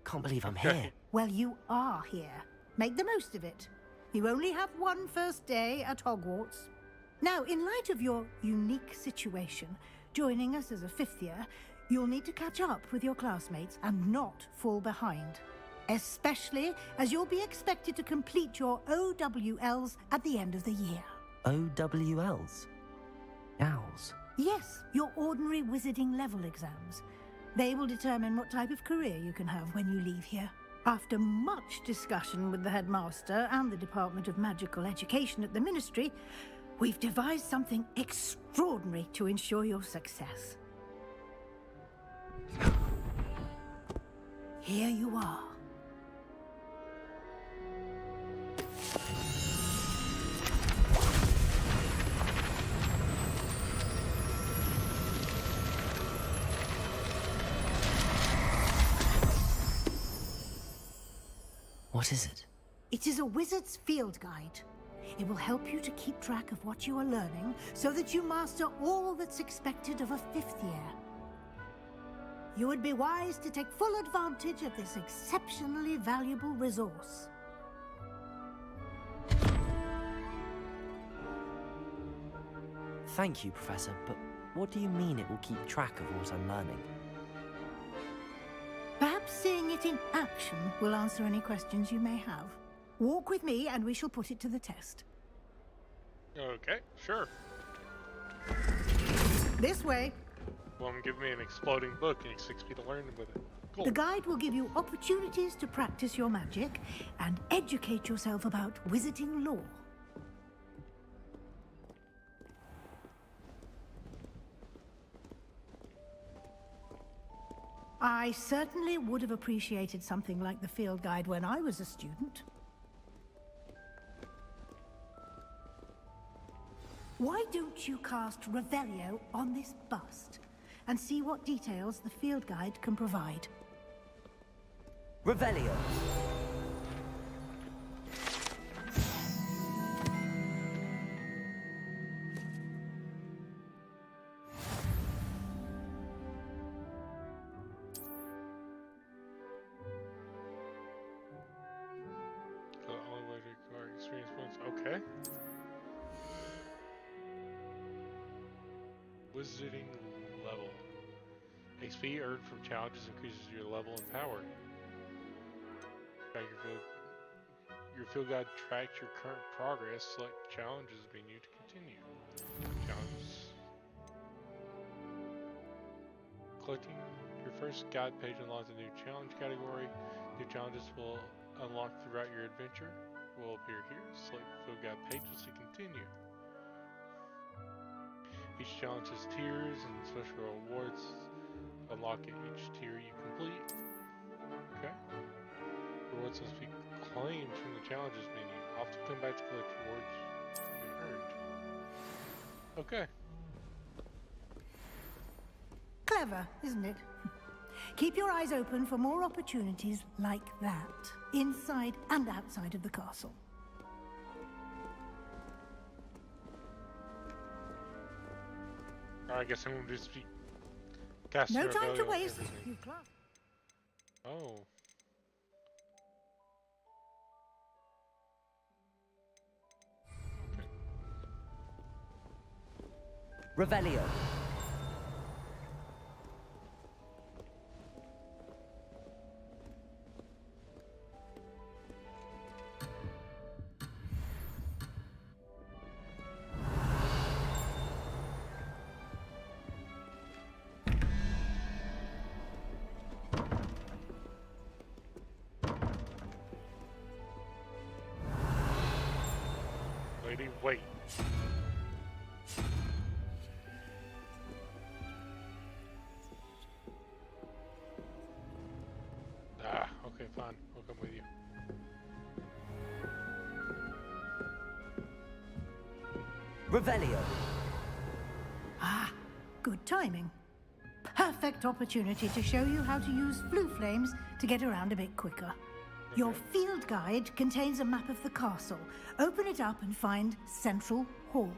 Can't believe I'm here. Well, you are here. Make the most of it. You only have one first day at Hogwarts. Now, in light of your unique situation, joining us as a 5th year, you'll need to catch up with your classmates and not fall behind. Especially as you'll be expected to complete your OWLs at the end of the year. OWLs? Owls? Yes, your ordinary wizarding level exams. They will determine what type of career you can have when you leave here. After much discussion with the headmaster and the Department of Magical Education at the Ministry, we've devised something extraordinary to ensure your success. Here you are. What is it? It is a wizard's field guide. It will help you to keep track of what you are learning so that you master all that's expected of a 5th year. You would be wise to take full advantage of this exceptionally valuable resource. Thank you, Professor, but what do you mean it will keep track of what I'm learning? Perhaps seeing it in action will answer any questions you may have. Walk with me and we shall put it to the test. Okay, sure. This way. Well, give me an exploding book and 6 feet of learning with it. Cool. The guide will give you opportunities to practice your magic and educate yourself about wizarding lore. I certainly would have appreciated something like the field guide when I was a student. Why don't you cast Revelio on this bust and see what details the field guide can provide? Revelio. Experience points. Okay. Wizarding level. XP earned from challenges increases your level and power. Your field guide tracks your current progress. Select challenges being used to continue. Challenges. Collecting your first guide page unlocks a new challenge category. New challenges will unlock throughout your adventure. Will appear here. Select field guide pages to continue. Each challenge has tiers and special rewards. Unlock at each tier you complete. Okay. Rewards must be claimed from the challenges menu. Often come back to collect rewards you earned. Okay. Clever, isn't it? Keep your eyes open for more opportunities like that, inside and outside of the castle. I guess I'm going to just be casting No time to Revelio on waste. everything. You class. Oh. Revelio. Lady, wait. Ah, okay, fine. I'll come with you. Revelio. Ah, good timing. Perfect opportunity to show you how to use blue flames to get around a bit quicker. Your field guide contains a map of the castle. Open it up and find Central Hall.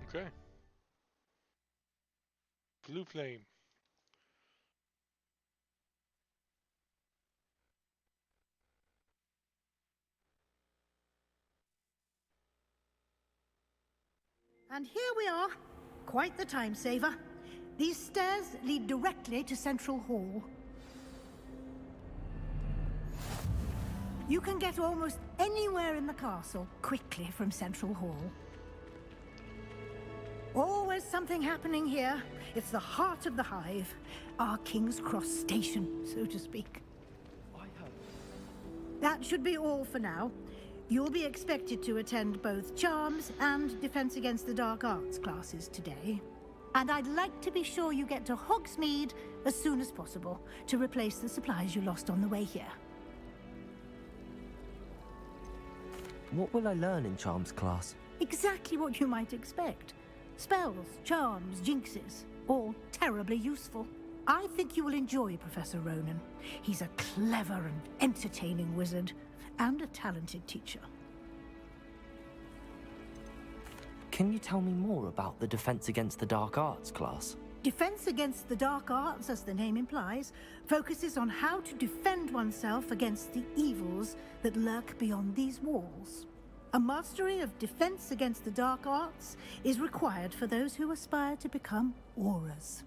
Okay. Blue flame. And here we are. Quite the time saver. These stairs lead directly to Central Hall. You can get almost anywhere in the castle quickly from Central Hall. Always something happening here. It's the heart of the hive. Our King's Cross station, so to speak. That should be all for now. You'll be expected to attend both Charms and Defense Against the Dark Arts classes today. And I'd like to be sure you get to Hogsmeade as soon as possible to replace the supplies you lost on the way here. What will I learn in Charms class? Exactly what you might expect. Spells, charms, jinxes, all terribly useful. I think you will enjoy Professor Ronan. He's a clever and entertaining wizard, and a talented teacher. Can you tell me more about the Defense Against the Dark Arts class? Defense Against the Dark Arts, as the name implies, focuses on how to defend oneself against the evils that lurk beyond these walls. A mastery of Defense Against the Dark Arts is required for those who aspire to become auras.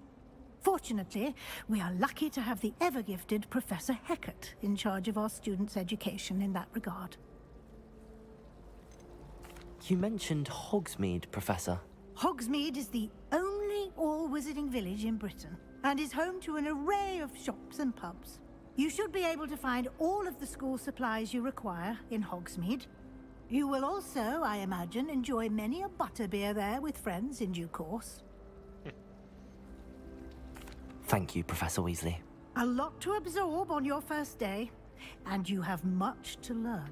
Fortunately, we are lucky to have the ever-gifted Professor Hecat in charge of our students' education in that regard. You mentioned Hogsmeade, Professor. Hogsmeade is the only all-wizarding village in Britain, and is home to an array of shops and pubs. You should be able to find all of the school supplies you require in Hogsmeade. You will also, I imagine, enjoy many a butterbeer there with friends in due course. Thank you, Professor Weasley. A lot to absorb on your first day, and you have much to learn.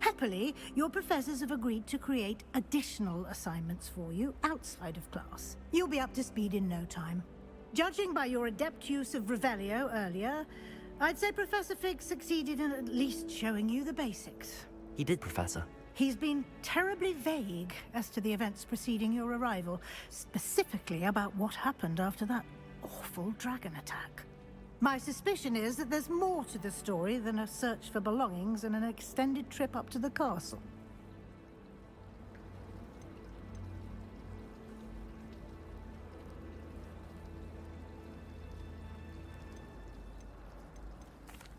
Happily, your professors have agreed to create additional assignments for you outside of class. You'll be up to speed in no time. Judging by your adept use of Revelio earlier, I'd say Professor Fig succeeded in at least showing you the basics. He did, Professor. He's been terribly vague as to the events preceding your arrival, specifically about what happened after that awful dragon attack. My suspicion is that there's more to the story than a search for belongings and an extended trip up to the castle.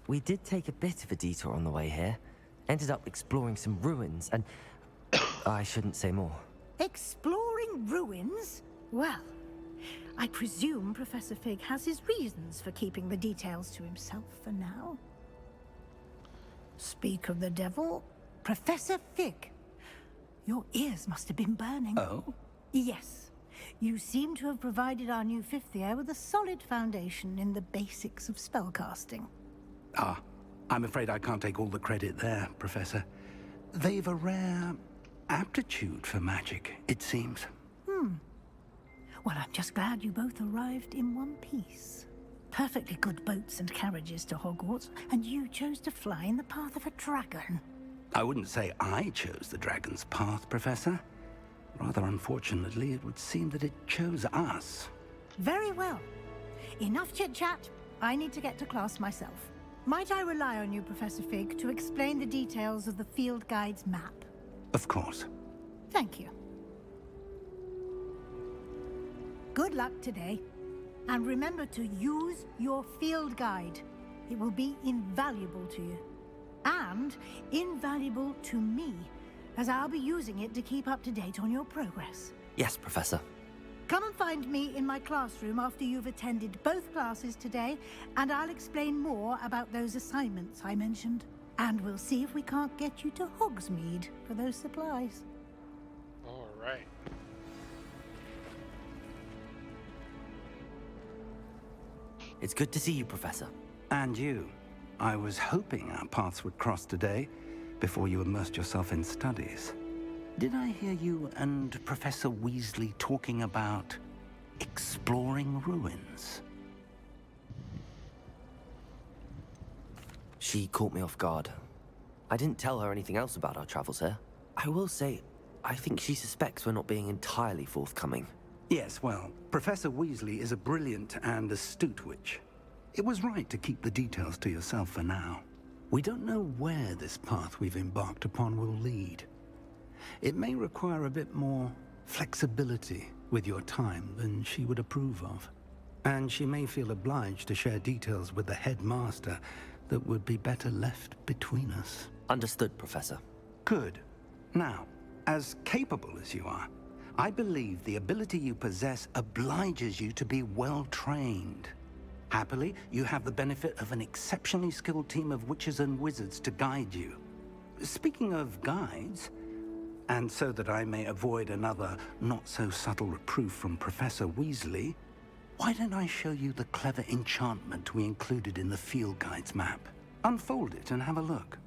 We did take a bit of a detour on the way here. Ended up exploring some ruins and... I shouldn't say more. Exploring ruins? Well, I presume Professor Fig has his reasons for keeping the details to himself for now. Speak of the devil, Professor Fig. Your ears must have been burning. Oh? Yes. You seem to have provided our new fifth year with a solid foundation in the basics of spellcasting. Ah, I'm afraid I can't take all the credit there, Professor. They've a rare aptitude for magic, it seems. Well, I'm just glad you both arrived in one piece. Perfectly good boats and carriages to Hogwarts, and you chose to fly in the path of a dragon. I wouldn't say I chose the dragon's path, Professor. Rather unfortunately, it would seem that it chose us. Very well. Enough chit-chat. I need to get to class myself. Might I rely on you, Professor Fig, to explain the details of the field guide's map? Of course. Thank you. Good luck today. And remember to use your field guide. It will be invaluable to you. And invaluable to me, as I'll be using it to keep up to date on your progress. Yes, Professor. Come and find me in my classroom after you've attended both classes today, and I'll explain more about those assignments I mentioned. And we'll see if we can't get you to Hogsmeade for those supplies. All right. It's good to see you, Professor. And you. I was hoping our paths would cross today, before you immersed yourself in studies. Did I hear you and Professor Weasley talking about exploring ruins? She caught me off guard. I didn't tell her anything else about our travels here. I will say, I think she suspects we're not being entirely forthcoming. Yes, well, Professor Weasley is a brilliant and astute witch. It was right to keep the details to yourself for now. We don't know where this path we've embarked upon will lead. It may require a bit more flexibility with your time than she would approve of. And she may feel obliged to share details with the headmaster that would be better left between us. Understood, Professor. Good. Now, as capable as you are, I believe the ability you possess obliges you to be well trained. Happily, you have the benefit of an exceptionally skilled team of witches and wizards to guide you. Speaking of guides, and so that I may avoid another not-so-subtle reproof from Professor Weasley, why don't I show you the clever enchantment we included in the field guide's map? Unfold it and have a look.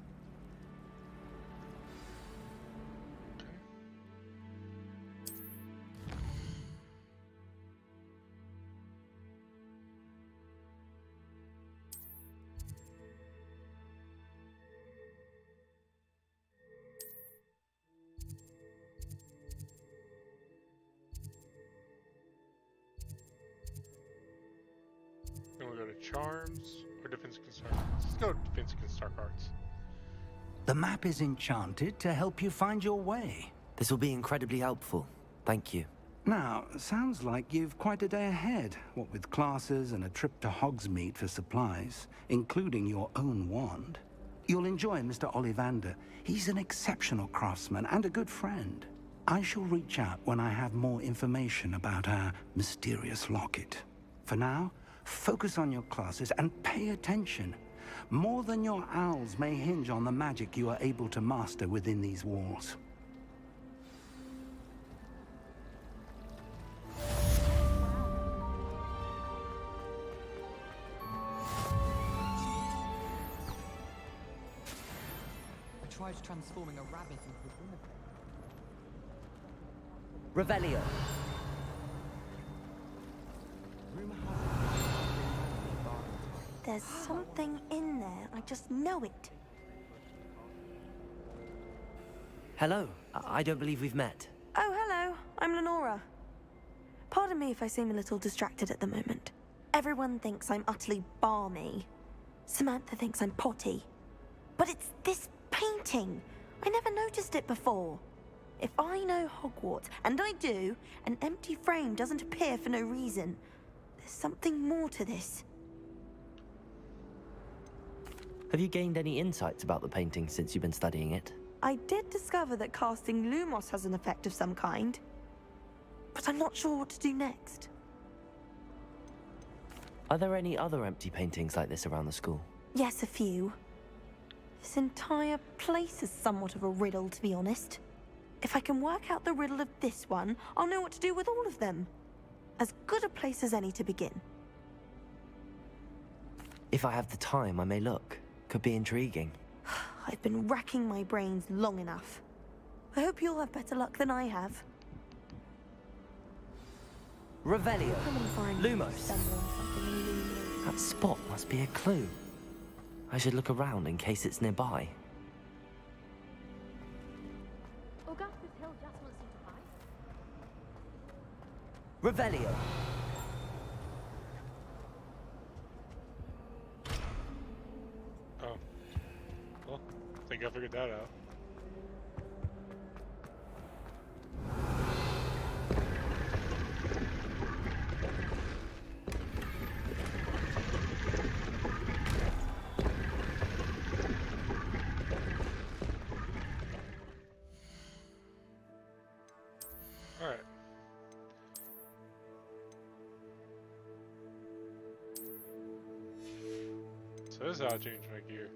Then we'll go to Charms or Defense against Dark Arts. Let's go to Defense against Dark Arts. The map is enchanted to help you find your way. This will be incredibly helpful. Thank you. Now, sounds like you've quite a day ahead, what with classes and a trip to Hogsmeade for supplies, including your own wand. You'll enjoy Mr. Ollivander. He's an exceptional craftsman and a good friend. I shall reach out when I have more information about our mysterious locket. For now, focus on your classes and pay attention. More than your owls may hinge on the magic you are able to master within these walls. I tried transforming a rabbit into a unicorn. Revelio. Rumor has it There's something in there. I just know it. Hello. I don't believe we've met. Oh, hello. I'm Lenora. Pardon me if I seem a little distracted at the moment. Everyone thinks I'm utterly balmy. Samantha thinks I'm potty. But it's this painting. I never noticed it before. If I know Hogwarts, and I do, an empty frame doesn't appear for no reason. There's something more to this. Have you gained any insights about the painting since you've been studying it? I did discover that casting Lumos has an effect of some kind. But I'm not sure what to do next. Are there any other empty paintings like this around the school? Yes, a few. This entire place is somewhat of a riddle, to be honest. If I can work out the riddle of this one, I'll know what to do with all of them. As good a place as any to begin. If I have the time, I may look. Could be intriguing. I've been racking my brains long enough. I hope you'll have better luck than I have. Revelio. Come and find Lumos. stumble on something illuminating. That spot must be a clue. I should look around in case it's nearby. Augustus Hill just wants you to buy. Revelio. Oh. Well, I think I figured that out. Alright. So this is how I change my gear.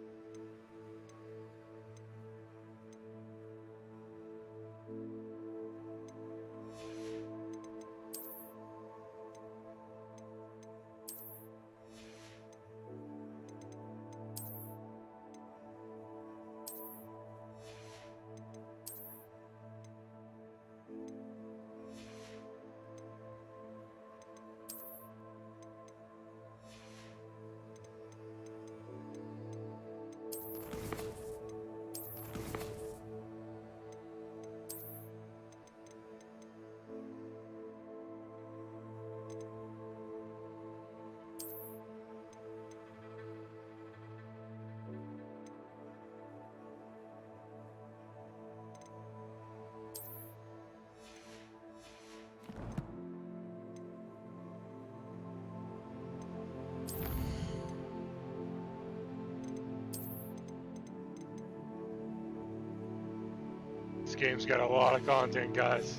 This game's got a lot of content, guys.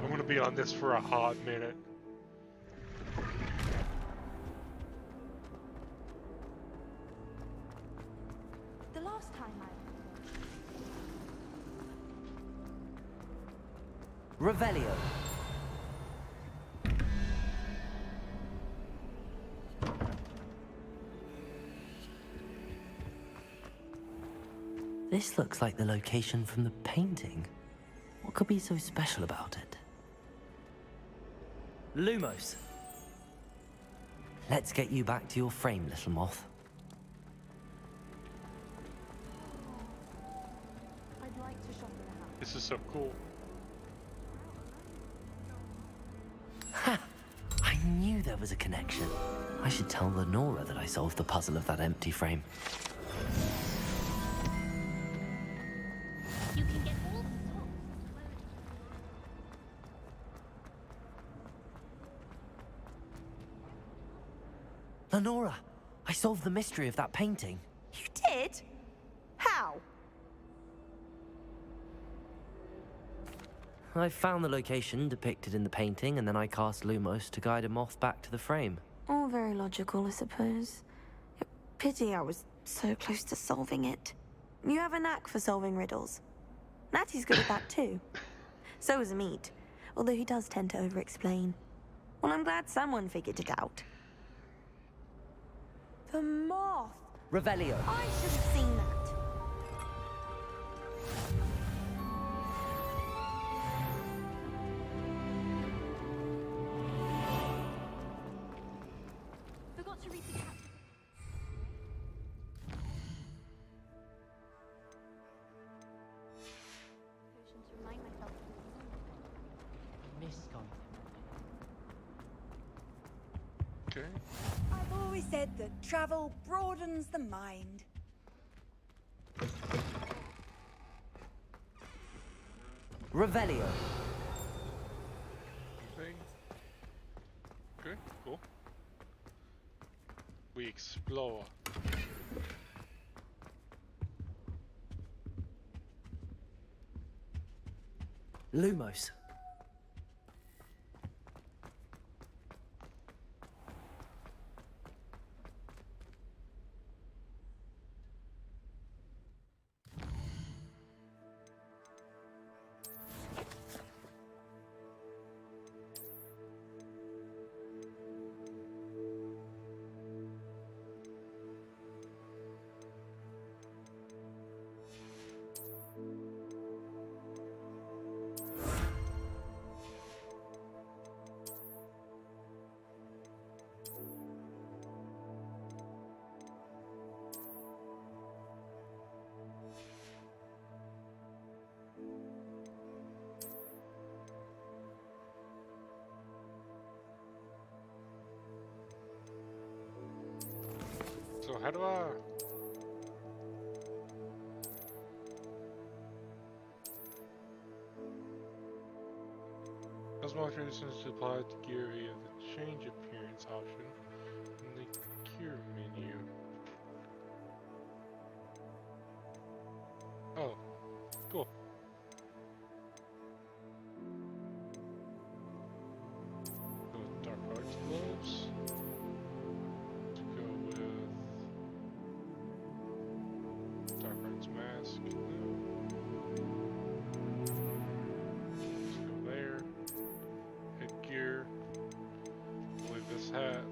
I'm gonna be on this for a hot minute. The last time Revelio. This looks like the location from the painting. What could be so special about it? Lumos. Let's get you back to your frame, little moth. I'd like to shop in the house. This is so cool. Ha! I knew there was a connection. I should tell Lenora that I solved the puzzle of that empty frame. You can get all Lenora, I solved the mystery of that painting. You did? How? I found the location depicted in the painting, and then I cast Lumos to guide a moth back to the frame. All very logical, I suppose. Pity I was so close to solving it. You have a knack for solving riddles. Natty's good at that too. So is Amit, although he does tend to over-explain. Well, I'm glad someone figured it out. The moth! Revelio. I should have seen that. Forgot to read the cap. Potion to remind myself. Miss something. Okay. I've always said that travel broadens the mind. Revelio. Thing. Okay, cool. We explore. Lumos. how do I... Cosmology is applied to gear via the change appearance option in the gear menu. Oh, cool. Go with Dark Arts gloves. To go with Dark Arts mask. Let's go there. Headgear. I believe this hat.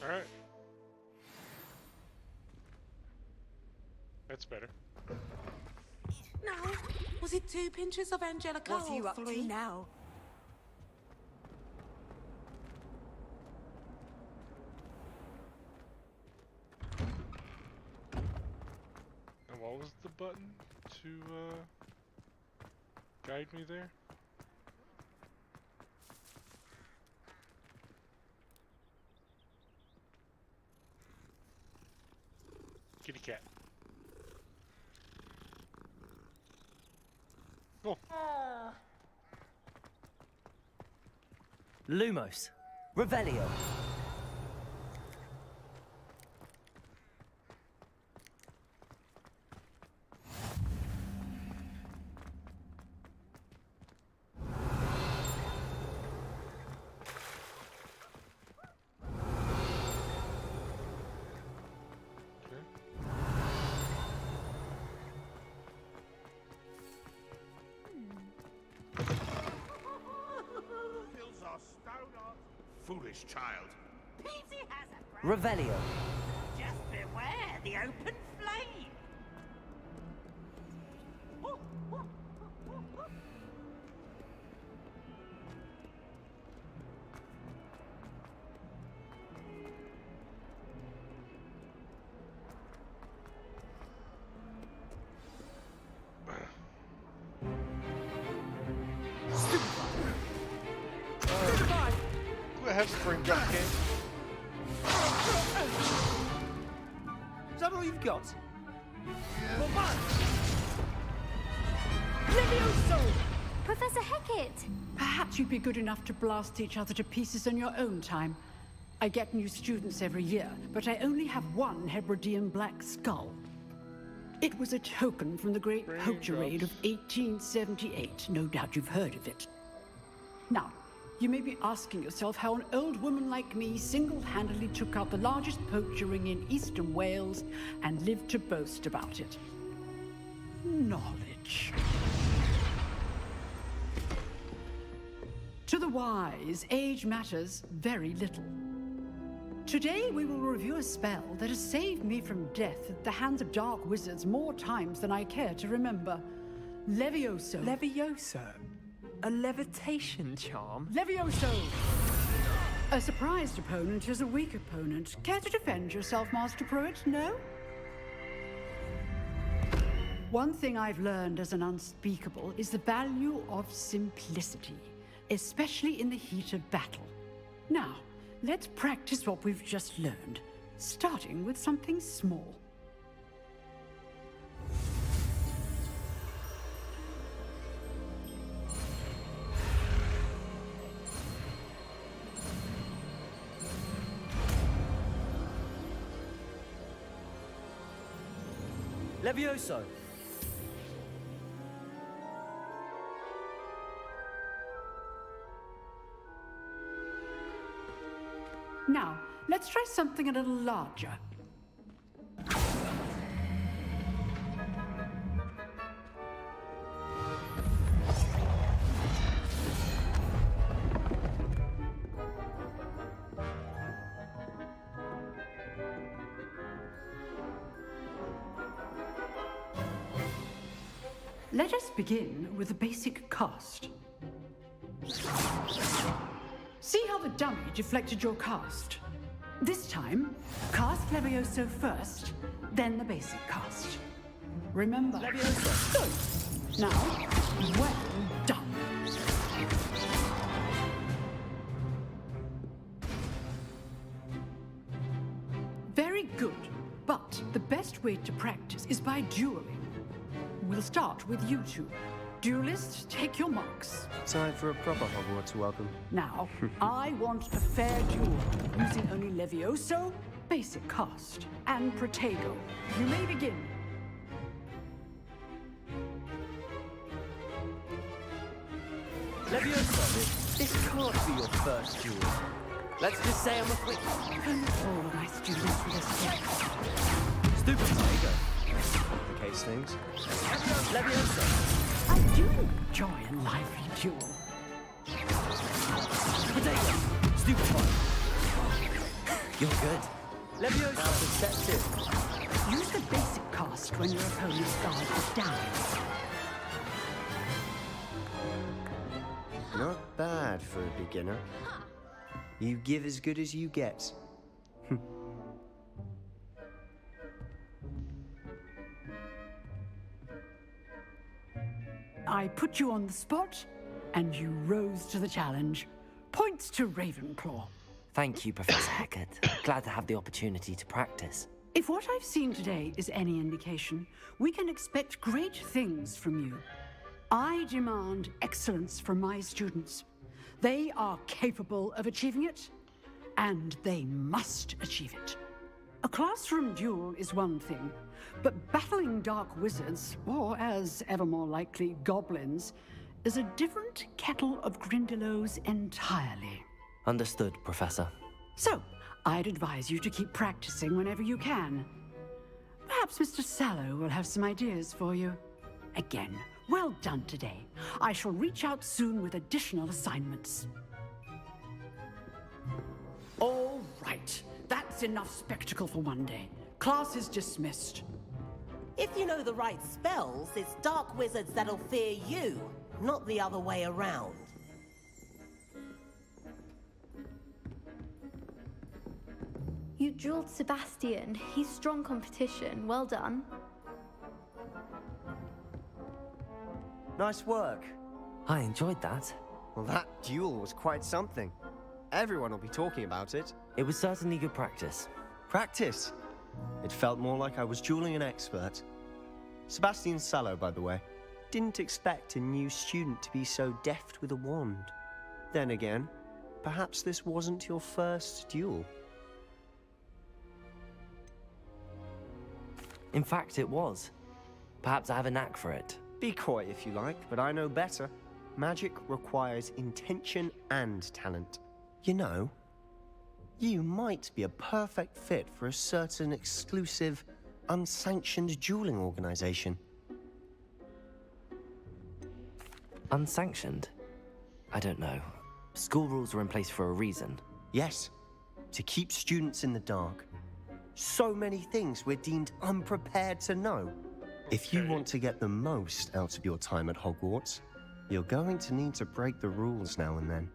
Alright. That's better. No. Was it 2 pinches of Angelica? What are you up to 3? now? And what was the button to guide me there? Kitty cat. Cool. Lumos. Revelio. Foolish child. Peasy has a Revelio. Just beware the open flame. I have spring gun can. Is that all you've got? Levioso! Professor Hecat! Perhaps you'd be good enough to blast each other to pieces in your own time. I get new students every year, but I only have one Hebridean black skull. It was a token from the Great Poacher Raid of 1878. No doubt you've heard of it. Now, you may be asking yourself how an old woman like me single-handedly took out the largest poacher ring in eastern Wales and lived to boast about it. Knowledge. To the wise, age matters very little. Today we will review a spell that has saved me from death at the hands of dark wizards more times than I care to remember. Levioso. Levioso? A levitation charm? Levioso! A surprised opponent is a weak opponent. Care to defend yourself, Master Pruitt? No? One thing I've learned as an unspeakable is the value of simplicity, especially in the heat of battle. Now, let's practice what we've just learned, starting with something small. Levioso. Now, let's try something a little larger. Let us begin with the basic cast. See how the dummy deflected your cast? This time, cast Levioso first, then the basic cast. Remember? Levioso. Good. Now, well done. Very good, but the best way to practice is by dueling. We'll start with you two. Duelists, take your marks. Time for a proper Hogwarts welcome. Now, I want a fair duel, using only Levioso, basic cast, and Protego. You may begin. Levioso, this can't be your first duel. Let's just say I'm a quick... Oh, my students for this game. Stupid Protego. Case things. Levioso. I do enjoy a lively duel. Protego. Stupid one. You're good. Levioso. Now perceptive. Use the basic cast when your opponent's guard is down. Not bad for a beginner. You give as good as you get. I put you on the spot, and you rose to the challenge. Points to Ravenclaw. Thank you, Professor Hecat. Glad to have the opportunity to practice. If what I've seen today is any indication, we can expect great things from you. I demand excellence from my students. They are capable of achieving it, and they must achieve it. A classroom duel is one thing, but battling dark wizards, or as ever more likely, goblins, is a different kettle of Grindylows entirely. Understood, Professor. So, I'd advise you to keep practicing whenever you can. Perhaps Mr. Sallow will have some ideas for you. Again, well done today. I shall reach out soon with additional assignments. All right. That's enough spectacle for one day. Class is dismissed. If you know the right spells, it's dark wizards that'll fear you, not the other way around. You dueled Sebastian. He's strong competition. Well done. Nice work. I enjoyed that. Well, that duel was quite something. Everyone will be talking about it. It was certainly good practice. Practice? It felt more like I was dueling an expert. Sebastian Sallow, by the way. Didn't expect a new student to be so deft with a wand. Then again, perhaps this wasn't your first duel. In fact, it was. Perhaps I have a knack for it. Be coy if you like, but I know better. Magic requires intention and talent. You know, you might be a perfect fit for a certain exclusive, unsanctioned dueling organization. Unsanctioned? I don't know. School rules were in place for a reason. Yes, to keep students in the dark. So many things we're deemed unprepared to know. If you want to get the most out of your time at Hogwarts, you're going to need to break the rules now and then.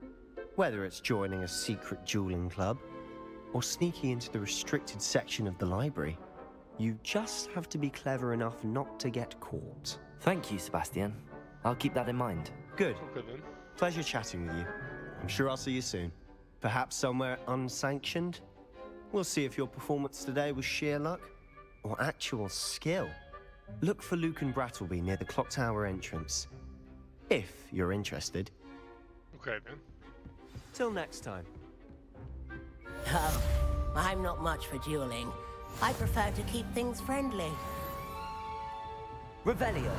Whether it's joining a secret dueling club, or sneaking into the restricted section of the library, you just have to be clever enough not to get caught. Thank you, Sebastian. I'll keep that in mind. Good. Pleasure chatting with you. I'm sure I'll see you soon. Perhaps somewhere unsanctioned? We'll see if your performance today was sheer luck or actual skill. Look for Luke and Brattleby near the clock tower entrance. If you're interested. Okay, then. Till next time. Oh, I'm not much for dueling. I prefer to keep things friendly. Revelio.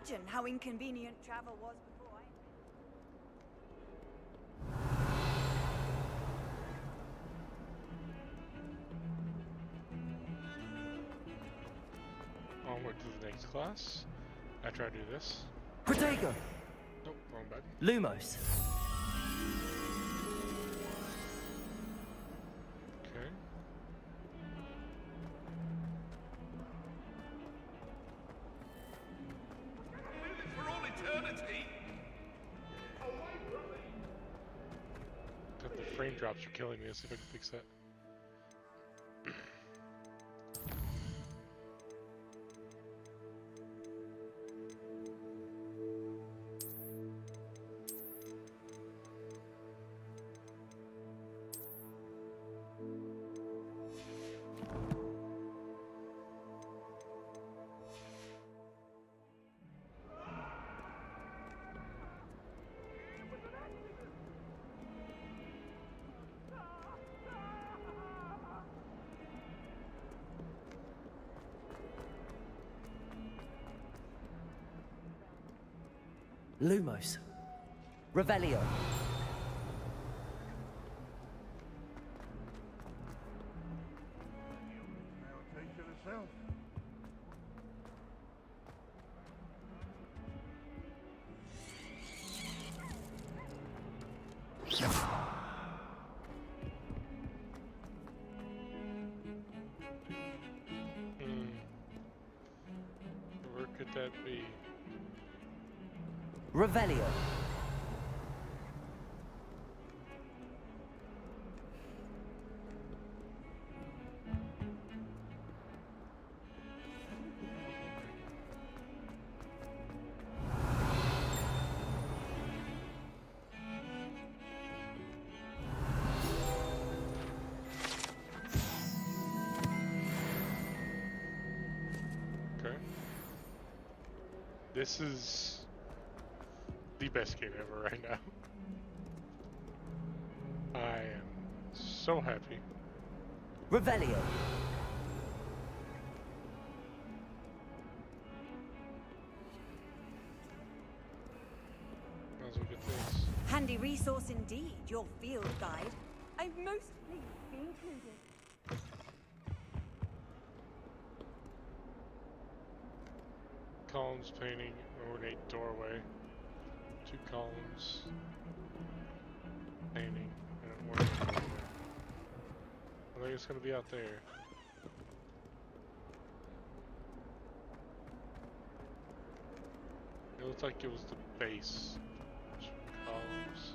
imagine how inconvenient travel was before I... Onward to the next class. After I do this. Protego! Nope, wrong button. Lumos. Okay. For all eternity! God, the frame drops are killing me. Let's see if I can fix that. Lumos. Revelio. Where could that be? Revelio. Okay. This is the best game ever right now. I am so happy. Revelio. Might as well get this. Handy resource indeed, your field guide. I'm most pleased to be included. Columns painting, ornate doorway. 2 columns. Painting, and an ornate doorway. I think it's gonna be out there. It looked like it was the base. 2 columns.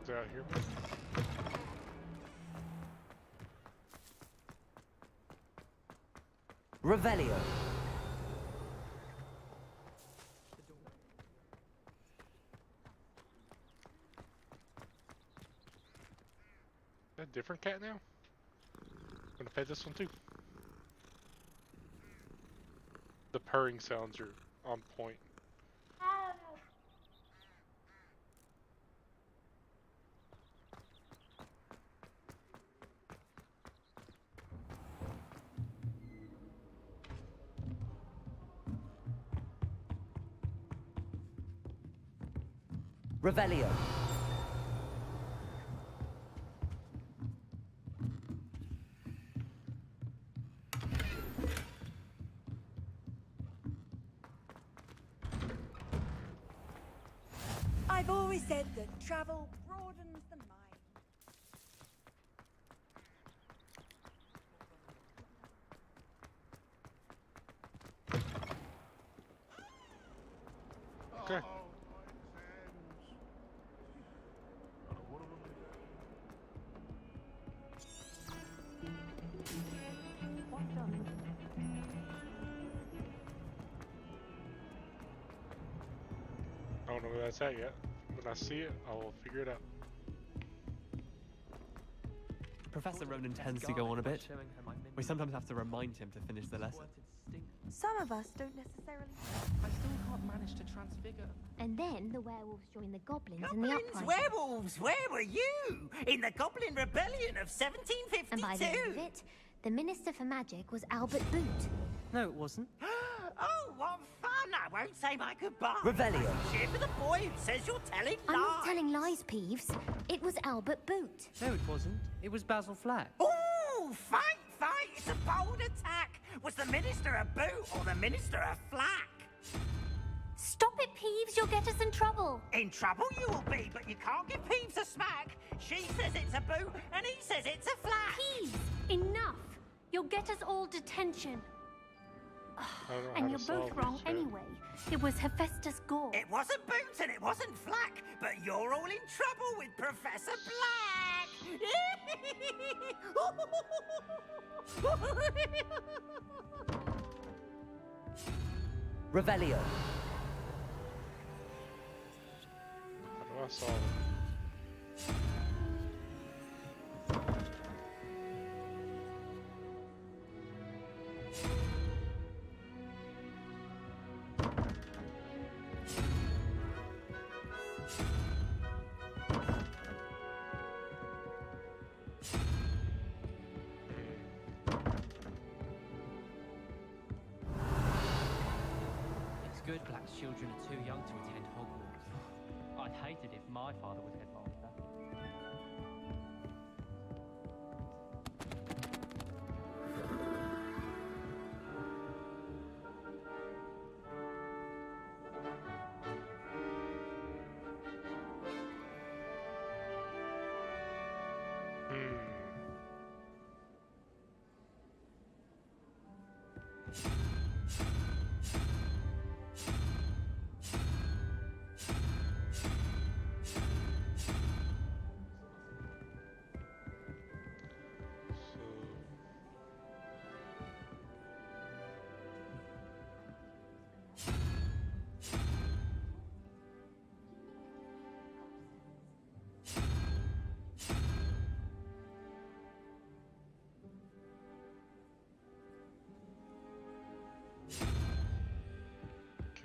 Is it out here? Revelio. Is that a different cat now? I'm gonna pet this one too. The purring sounds are on point. Revelio. I've always said that travel broadens the mind. Okay. I don't know where that's at yet. When I see it, I will figure it out. Professor Ronan tends to go on a bit. We sometimes have to remind him to finish the lesson. Some of us don't necessarily. I still can't manage to transfigure. And then the werewolves joined the goblins in the Goblins, uprising. werewolves, where were you? In the Goblin Rebellion of 1752? And by the end of it, the Minister for Magic was Albert Boot. No, it wasn't. Oh, what fun! I won't say my goodbye. Revelio. Cheer for the boy who says you're telling I'm lies. not telling lies, Peeves. It was Albert Boot. No, it wasn't. It was Basil Flack. Ooh, fight! It's a bold attack. Was the Minister a boot or the Minister a flack? Stop it, Peeves. You'll get us in trouble. In trouble you will be, but you can't give Peeves a smack. She says it's a boot, and he says it's a flack. Peeves, enough. You'll get us all detention. And you're both wrong anyway. It was Hephaestus Gore. It wasn't Boots and it wasn't Flack, but you're all in trouble with Professor Black! Revelio. How do I solve it? It's good Black's children are too young to attend Hogwarts. I'd hate it if my father was headmaster.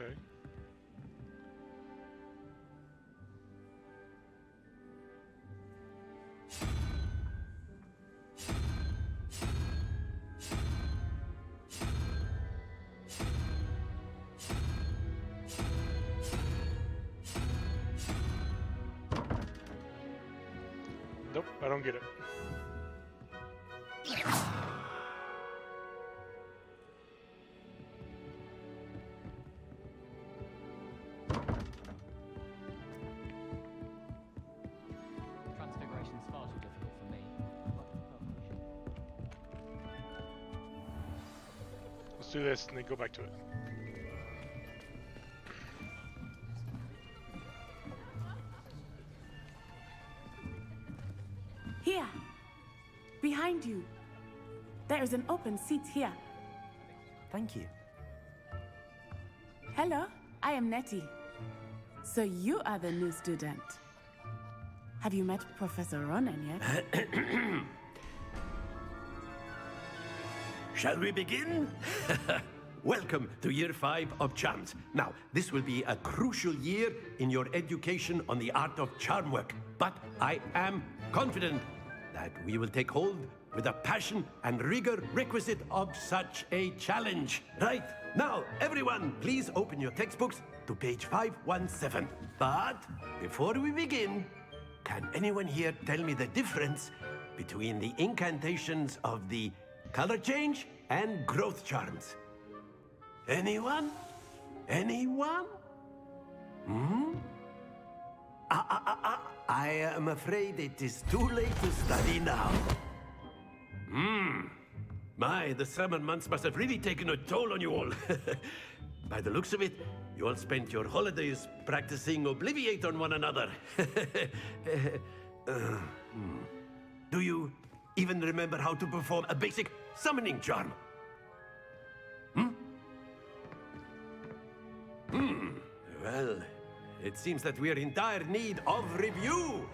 Okay. Nope, I don't get it. Transfiguration's far too difficult for me. Let's do this and then go back to it. Here, behind you. There is an open seat here. Thank you. Hello, I am Nettie. So you are the new student. Have you met Professor Ronan yet? Shall we begin? Welcome to Year 5 of Charms. Now, this will be a crucial year in your education on the art of charm work. But I am confident that we will take hold with the passion and rigor requisite of such a challenge. Right, now, everyone, please open your textbooks to page 517. But before we begin, can anyone here tell me the difference between the incantations of the color change and growth charms? Anyone? Anyone? Hmm? I am afraid it is too late to study now. My, the summer months must have really taken a toll on you all. By the looks of it, you all spent your holidays practicing Obliviate on one another. Do you even remember how to perform a basic summoning charm? Well, it seems that we are in dire need of review.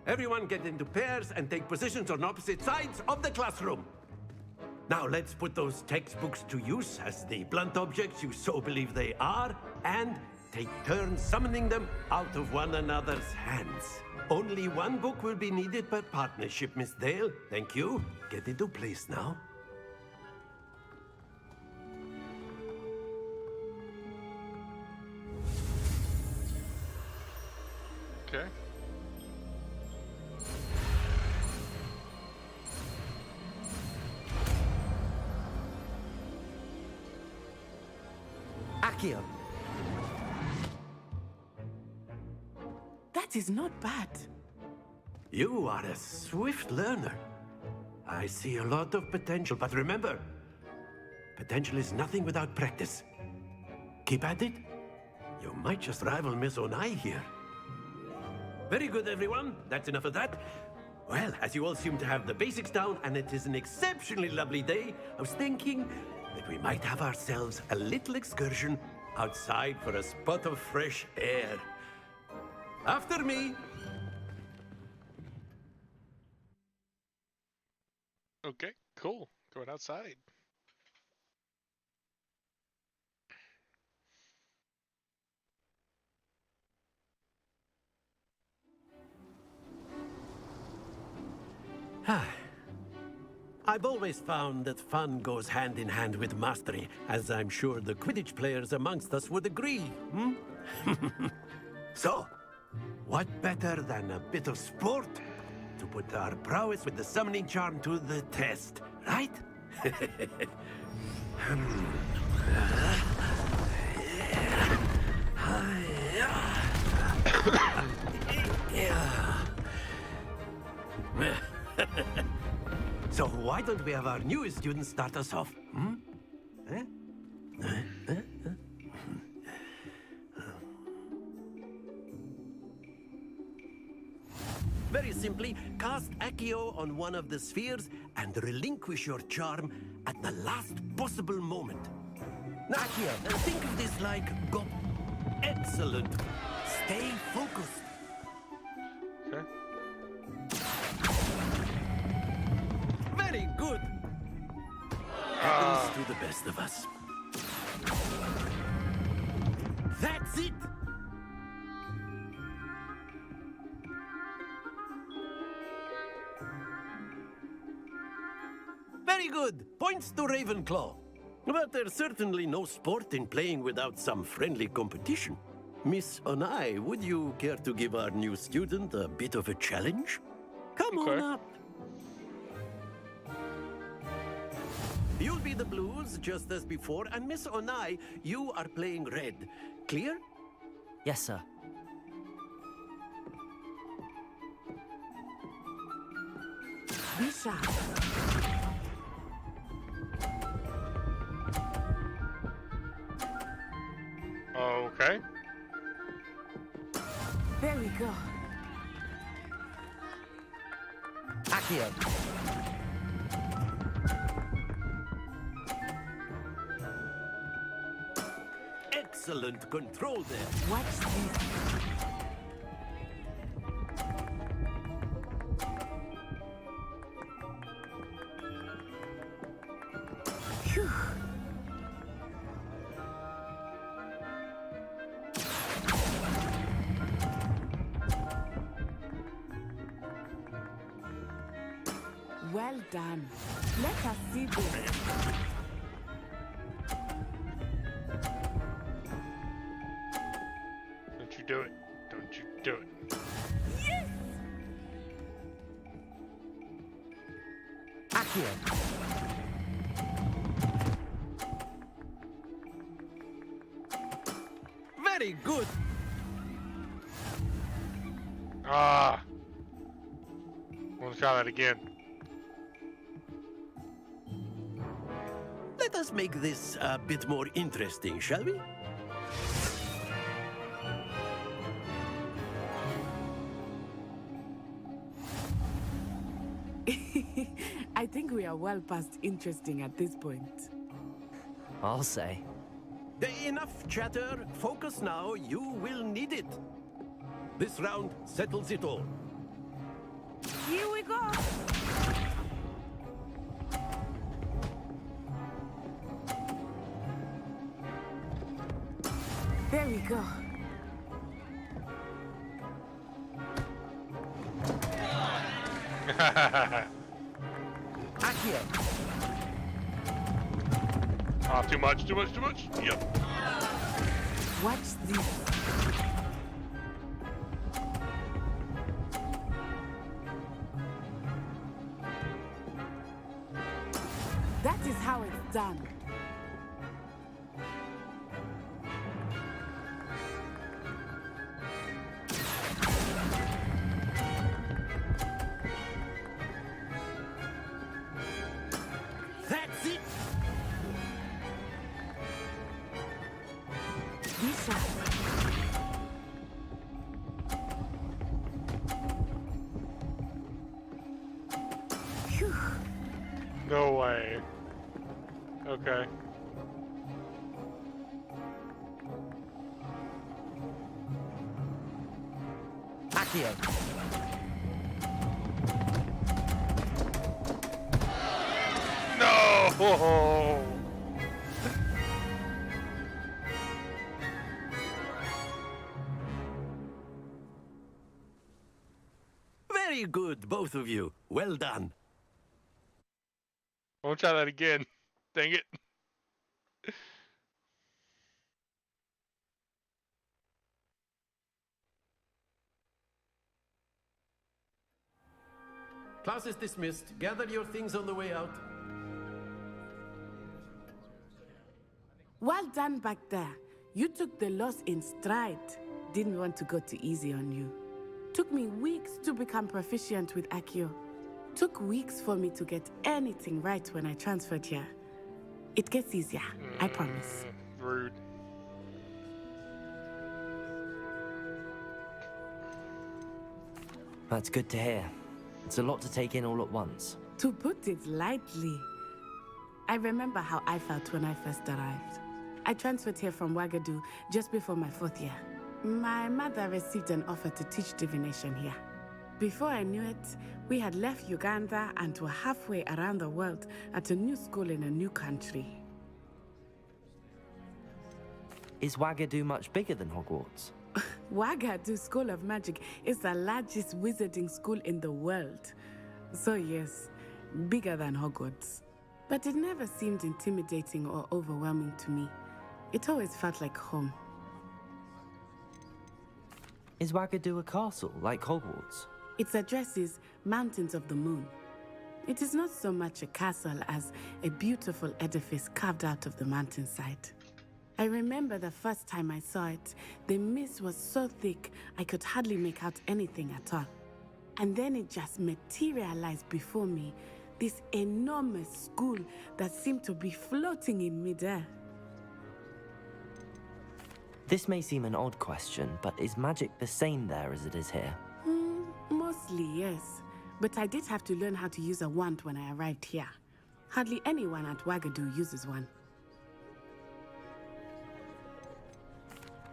Everyone get into pairs and take positions on opposite sides of the classroom. Now let's put those textbooks to use as the blunt objects you so believe they are, and take turns summoning them out of one another's hands. Only one book will be needed per partnership, Miss Dale. Thank you. Get into place now. Okay. Accio. That is not bad. You are a swift learner. I see a lot of potential, but remember, potential is nothing without practice. Keep at it. You might just rival Miss Onai here. Very good, everyone. That's enough of that. Well, as you all seem to have the basics down, and it is an exceptionally lovely day, I was thinking that we might have ourselves a little excursion outside for a spot of fresh air. After me. Okay, cool. Going outside. I've always found that fun goes hand in hand with mastery, as I'm sure the Quidditch players amongst us would agree, hmm? So, what better than a bit of sport to put our prowess with the summoning charm to the test, right? So why don't we have our newest student start us off? Hmm? Very simply, cast Accio on one of the spheres and relinquish your charm at the last possible moment. Now, Accio, think of this like go. Excellent. Stay focused. Okay. Very good. Happens to the best of us. That's it. Very good. Points to Ravenclaw. But there's certainly no sport in playing without some friendly competition. Miss Onai, would you care to give our new student a bit of a challenge? Come on up. You'll be the blues, just as before, and Miss Onai, you are playing red. Clear? Yes, sir. Be sharp. Okay. There we go. Accio. Excellent control there. Watch this. Phew. Well done. Let us see this. Don't you do it. Don't you do it. Yes! Accio. Very good. Ah. We'll try that again. Let us make this a bit more interesting, shall we? I think we are well past interesting at this point. I'll say. Enough chatter. Focus now. You will need it. This round settles it all. Here we go. we go. Ah, too much. Yep. Watch this. That is how it's done. That's it! Lisa. No way. Okay. Accio. No! Very good, both of you. Well done. I won't try that again. Dang it. Class is dismissed. Gather your things on the way out. Well done back there. You took the loss in stride. Didn't want to go too easy on you. Took me weeks to become proficient with Accio. Took weeks for me to get anything right when I transferred here. It gets easier, I promise. Rude. That's good to hear. It's a lot to take in all at once. To put it lightly, I remember how I felt when I first arrived. I transferred here from Wagadu just before my 4th year. My mother received an offer to teach divination here. Before I knew it, we had left Uganda and were halfway around the world at a new school in a new country. Is Wagadu much bigger than Hogwarts? Wagadu School of Magic is the largest wizarding school in the world. So yes, bigger than Hogwarts. But it never seemed intimidating or overwhelming to me. It always felt like home. Is Wagadu a castle, like Hogwarts? Its address is Mountains of the Moon. It is not so much a castle as a beautiful edifice carved out of the mountainside. I remember the first time I saw it, the mist was so thick I could hardly make out anything at all. And then it just materialized before me, this enormous school that seemed to be floating in midair. This may seem an odd question, but is magic the same there as it is here? Mostly, yes. But I did have to learn how to use a wand when I arrived here. Hardly anyone at Wagadu uses one.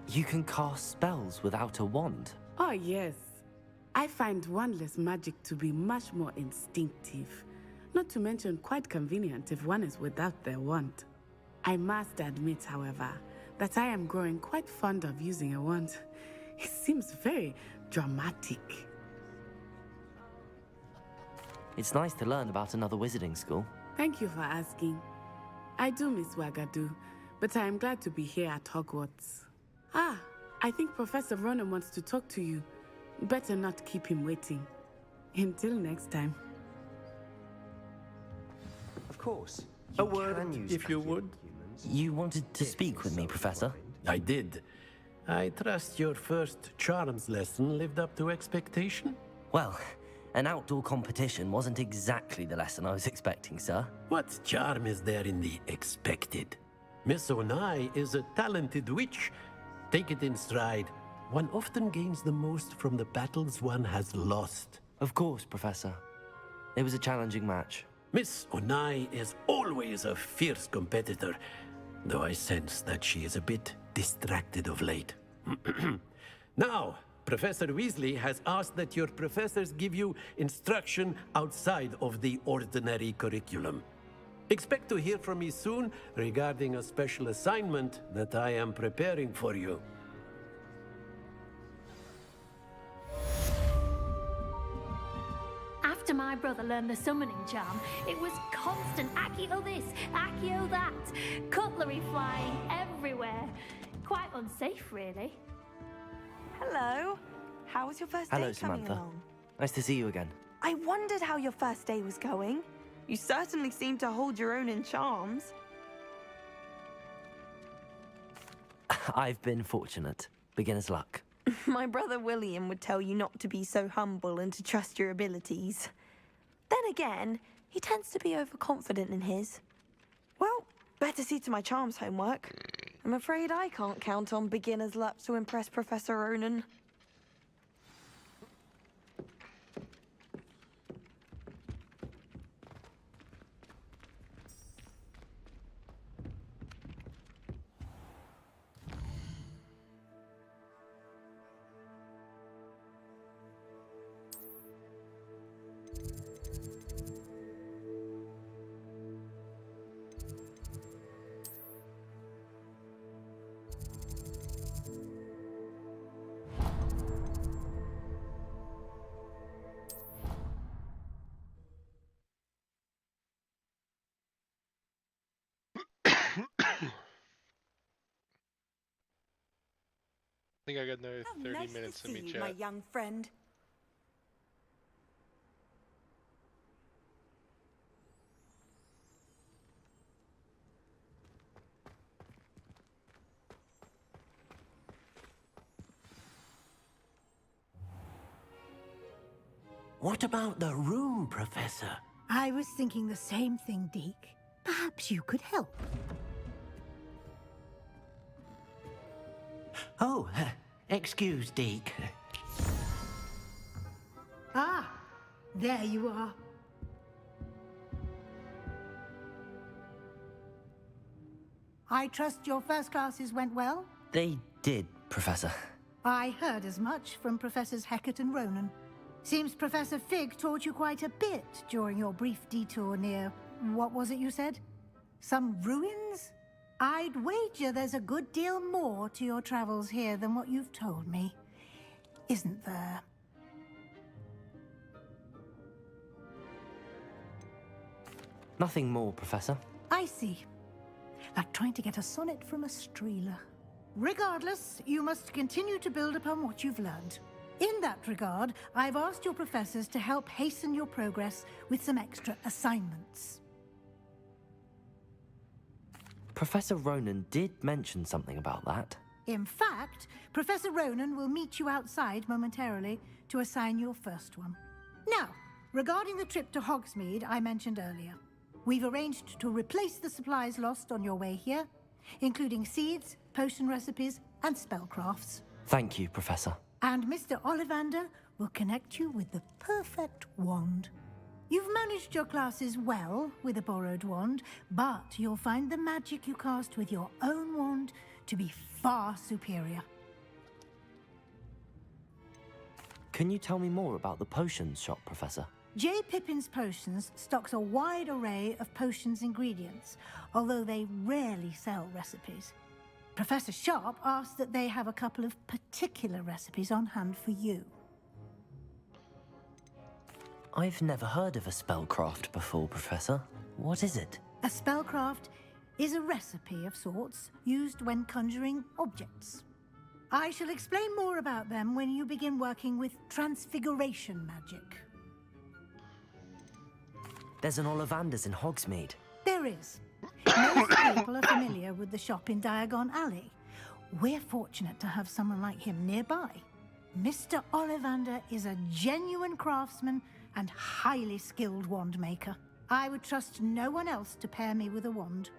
You can cast spells without a wand? Oh, yes. I find wandless magic to be much more instinctive. Not to mention quite convenient if one is without their wand. I must admit, however, that I am growing quite fond of using a wand. It seems very dramatic. It's nice to learn about another wizarding school. Thank you for asking. I do miss Wagadu, but I am glad to be here at Hogwarts. Ah, I think Professor Ronan wants to talk to you. Better not keep him waiting. Until next time. Of course. A word, if you would. You wanted to speak with me, Professor? I did. I trust your first charms lesson lived up to expectation? Well, an outdoor competition wasn't exactly the lesson I was expecting, sir. What charm is there in the expected? Miss Onai is a talented witch. Take it in stride. One often gains the most from the battles one has lost. Of course, Professor. It was a challenging match. Miss Onai is always a fierce competitor, though I sense that she is a bit distracted of late. Now, Professor Weasley has asked that your professors give you instruction outside of the ordinary curriculum. Expect to hear from me soon regarding a special assignment that I am preparing for you. After my brother learned the summoning charm, it was constant Accio this, Accio that, cutlery flying everywhere. Quite unsafe, really. Hello. How was your first Hello, day coming Samantha. along? Nice to see you again. I wondered how your first day was going. You certainly seem to hold your own in charms. I've been fortunate. Beginner's luck. My brother William would tell you not to be so humble and to trust your abilities. Then again, he tends to be overconfident in his. Well, better see to my charms homework. I'm afraid I can't count on beginner's luck to impress Professor Ronan. I think I got another 30 Nice minutes to in see me you, chat. my young friend. What about the room, Professor? I was thinking the same thing, Deke. Perhaps you could help. Oh, excuse, Deke. Ah, there you are. I trust your first classes went well? They did, Professor. I heard as much from Professors Hecat and Ronan. Seems Professor Fig taught you quite a bit during your brief detour near... what was it you said? Some ruins? I'd wager there's a good deal more to your travels here than what you've told me. Isn't there? Nothing more, Professor. I see. Like trying to get a sonnet from a streeler. Regardless, you must continue to build upon what you've learned. In that regard, I've asked your professors to help hasten your progress with some extra assignments. Professor Ronan did mention something about that. In fact, Professor Ronan will meet you outside momentarily to assign your first one. Now, regarding the trip to Hogsmeade I mentioned earlier, we've arranged to replace the supplies lost on your way here, including seeds, potion recipes, and spellcrafts. Thank you, Professor. And Mr. Ollivander will connect you with the perfect wand. You've managed your classes well with a borrowed wand, but you'll find the magic you cast with your own wand to be far superior. Can you tell me more about the potions shop, Professor? J. Pippin's Potions stocks a wide array of potions ingredients, although they rarely sell recipes. Professor Sharp asked that they have a couple of particular recipes on hand for you. I've never heard of a spellcraft before, Professor. What is it? A spellcraft is a recipe of sorts used when conjuring objects. I shall explain more about them when you begin working with transfiguration magic. There's an Ollivander's in Hogsmeade. There is. Most people are familiar with the shop in Diagon Alley. We're fortunate to have someone like him nearby. Mr. Ollivander is a genuine craftsman and highly skilled wand maker. I would trust no one else to pair me with a wand.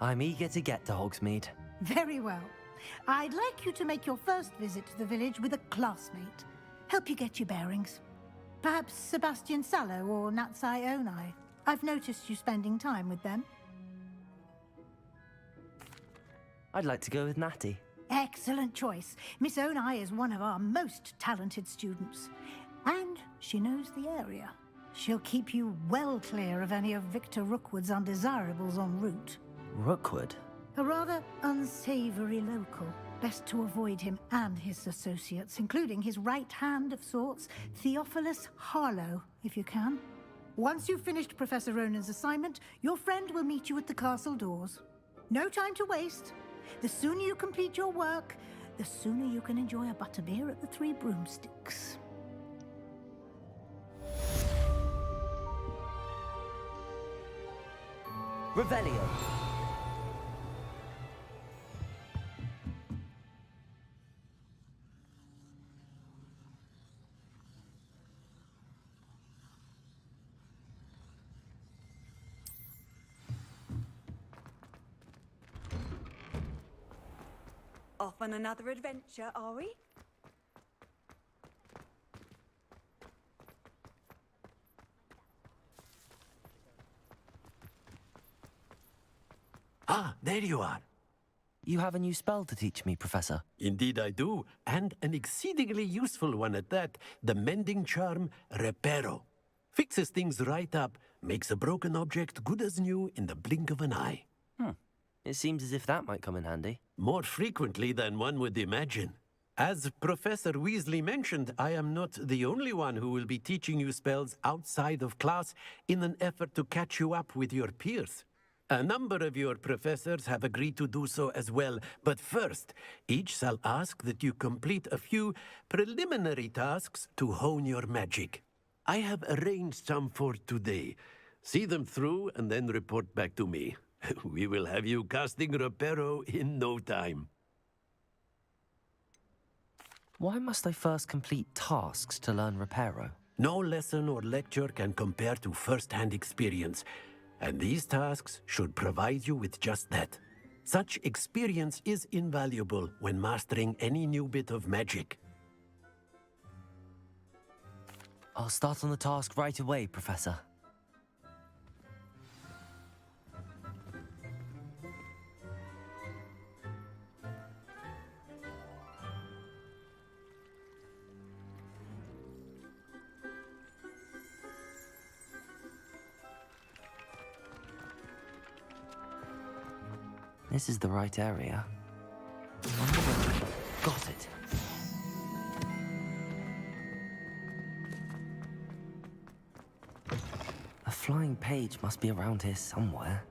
I'm eager to get to Hogsmeade. Very well. I'd like you to make your first visit to the village with a classmate. Help you get your bearings. Perhaps Sebastian Sallow or Natsai Onai. I've noticed you spending time with them. I'd like to go with Natty. Excellent choice. Miss Onai is one of our most talented students. And she knows the area. She'll keep you well clear of any of Victor Rookwood's undesirables en route. Rookwood? A rather unsavory local. best to avoid him and his associates, including his right hand of sorts, Theophilus Harlow, if you can. Once you've finished Professor Ronan's assignment, your friend will meet you at the castle doors. No time to waste. The sooner you complete your work, the sooner you can enjoy a butterbeer at the Three Broomsticks. Revelio. Off on another adventure, are we? Ah, there you are. You have a new spell to teach me, Professor. Indeed I do, and an exceedingly useful one at that. The mending charm, Reparo. Fixes things right up, makes a broken object good as new in the blink of an eye. It seems as if that might come in handy. More frequently than one would imagine. As Professor Weasley mentioned, I am not the only one who will be teaching you spells outside of class in an effort to catch you up with your peers. A number of your professors have agreed to do so as well, but first, each shall ask that you complete a few preliminary tasks to hone your magic. I have arranged some for today. See them through and then report back to me. We will have you casting Reparo in no time. Why must I first complete tasks to learn Reparo? No lesson or lecture can compare to first-hand experience, and these tasks should provide you with just that. Such experience is invaluable when mastering any new bit of magic. I'll start on the task right away, Professor. This is the right area. Got it. A flying page must be around here somewhere.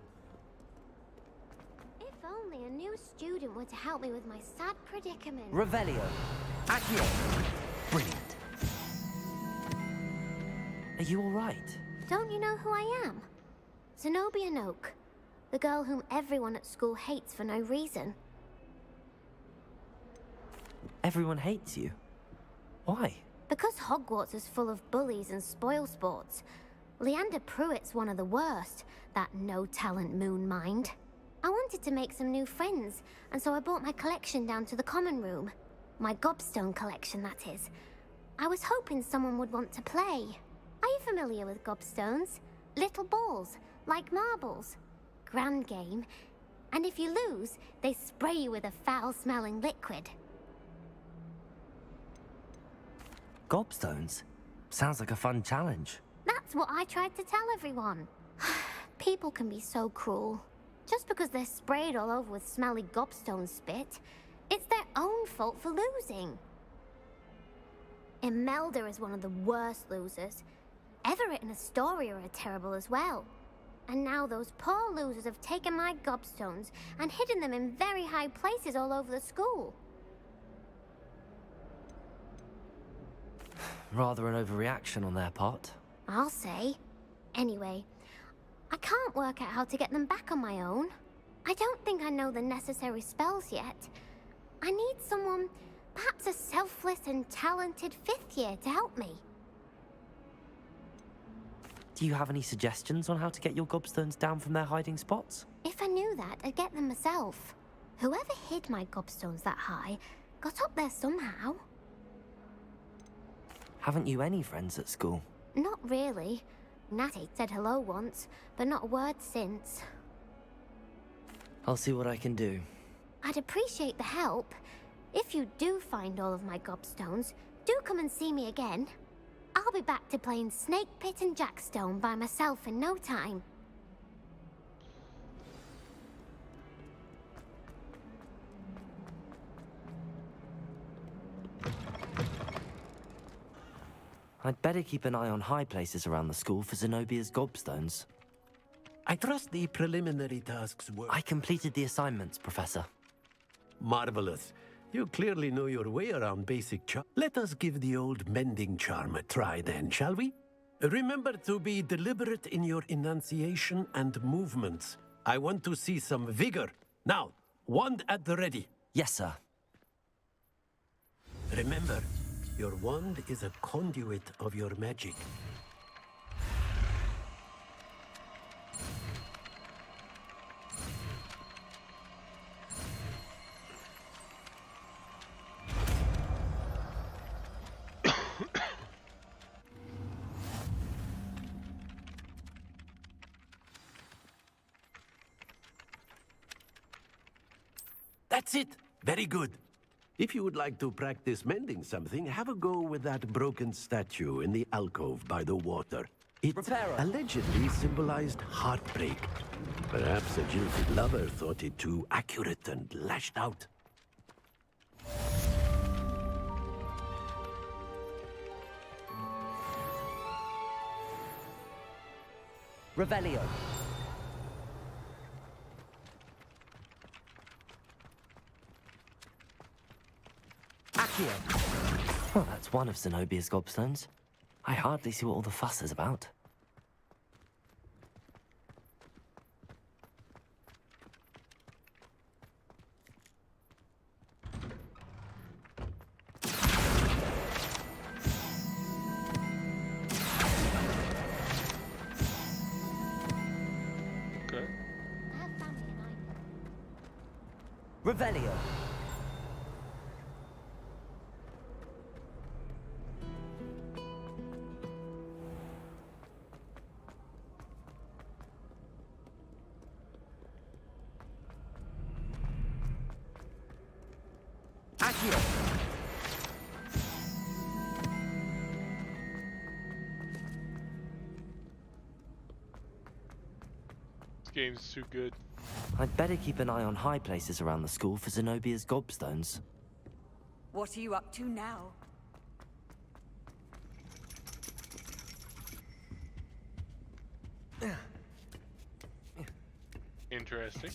If only a new student were to help me with my sad predicament. Revelio. Accio. Brilliant. Are you all right? Don't you know who I am? Zenobia Noak. The girl whom everyone at school hates for no reason. Everyone hates you. Why? Because Hogwarts is full of bullies and spoilsports. Leander Pruitt's one of the worst, that no-talent moon mind. I wanted to make some new friends, and so I brought my collection down to the common room. My gobstone collection, that is. I was hoping someone would want to play. Are you familiar with gobstones? Little balls, like marbles. Grand game, and if you lose, they spray you with a foul-smelling liquid. Gobstones? Sounds like a fun challenge. That's what I tried to tell everyone. People can be so cruel. Just because they're sprayed all over with smelly gobstone spit, it's their own fault for losing. Imelda is one of the worst losers. Everett and Astoria are terrible as well. And now those poor losers have taken my gobstones and hidden them in very high places all over the school. Rather an overreaction on their part. I'll say. Anyway, I can't work out how to get them back on my own. I don't think I know the necessary spells yet. I need someone, perhaps a selfless and talented fifth year to help me. Do you have any suggestions on how to get your gobstones down from their hiding spots? If I knew that, I'd get them myself. Whoever hid my gobstones that high got up there somehow. Haven't you any friends at school? Not really. Natty said hello once, but not a word since. I'll see what I can do. I'd appreciate the help. If you do find all of my gobstones, do come and see me again. I'll be back to playing Snake Pit and Jackstone by myself in no time. I'd better keep an eye on high places around the school for Zenobia's gobstones. I trust the preliminary tasks were... I completed the assignments, Professor. Marvelous. You clearly know your way around basic charm. Let us give the old mending charm a try then, shall we? Remember to be deliberate in your enunciation and movements. I want to see some vigor. Now, wand at the ready. Yes, sir. Remember, your wand is a conduit of your magic. That's it! Very good. If you would like to practice mending something, have a go with that broken statue in the alcove by the water. It allegedly symbolized heartbreak. Perhaps a jilted lover thought it too accurate and lashed out. Revelio. Accio. Well, that's one of Zenobia's gobstones. I hardly see what all the fuss is about. Okay. Revelio. This game's too good. I'd better keep an eye on high places around the school for Zenobia's gobstones. What are you up to now? Interesting.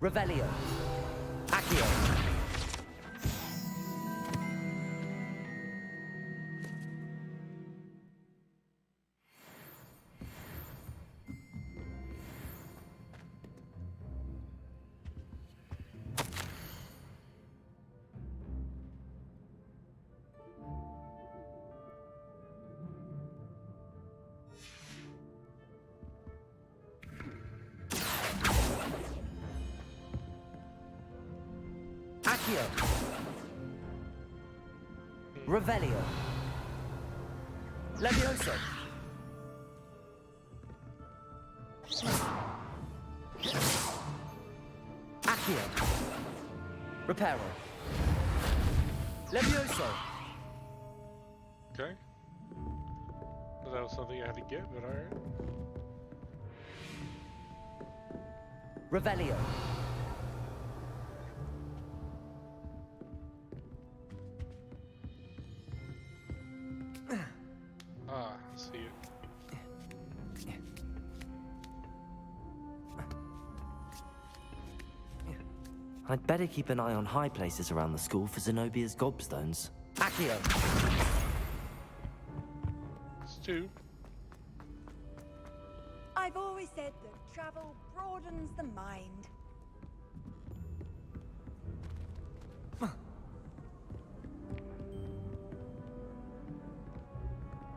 Revelio. Accio. Accio. Revelio. Levioso. Accio. Reparo. Levioso. Okay. Well, that was something I had to get, but alright. Revelio. Ah, I see it. I'd better keep an eye on high places around the school for Zenobia's gobstones. Accio. It's two. I've always said that travel broadens the mind.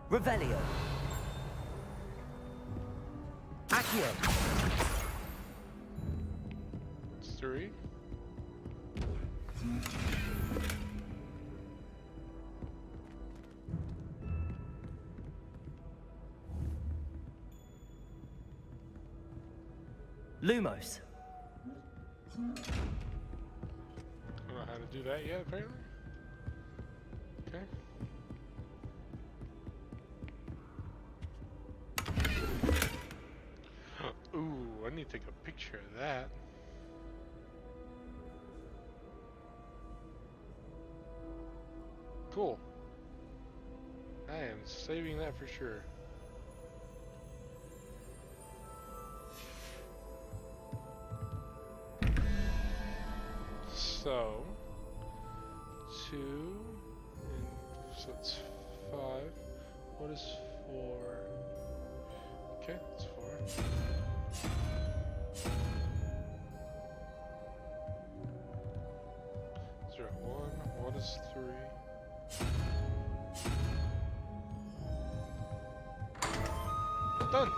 Revelio. Accio. It's three. Lumos. Don't know how to do that yet, apparently. Okay. need to take a picture of that. Cool. I am saving that for sure. So, 2, and so it's 5. What is 4? Okay, it's 4. 0, 1. What is 3? Done.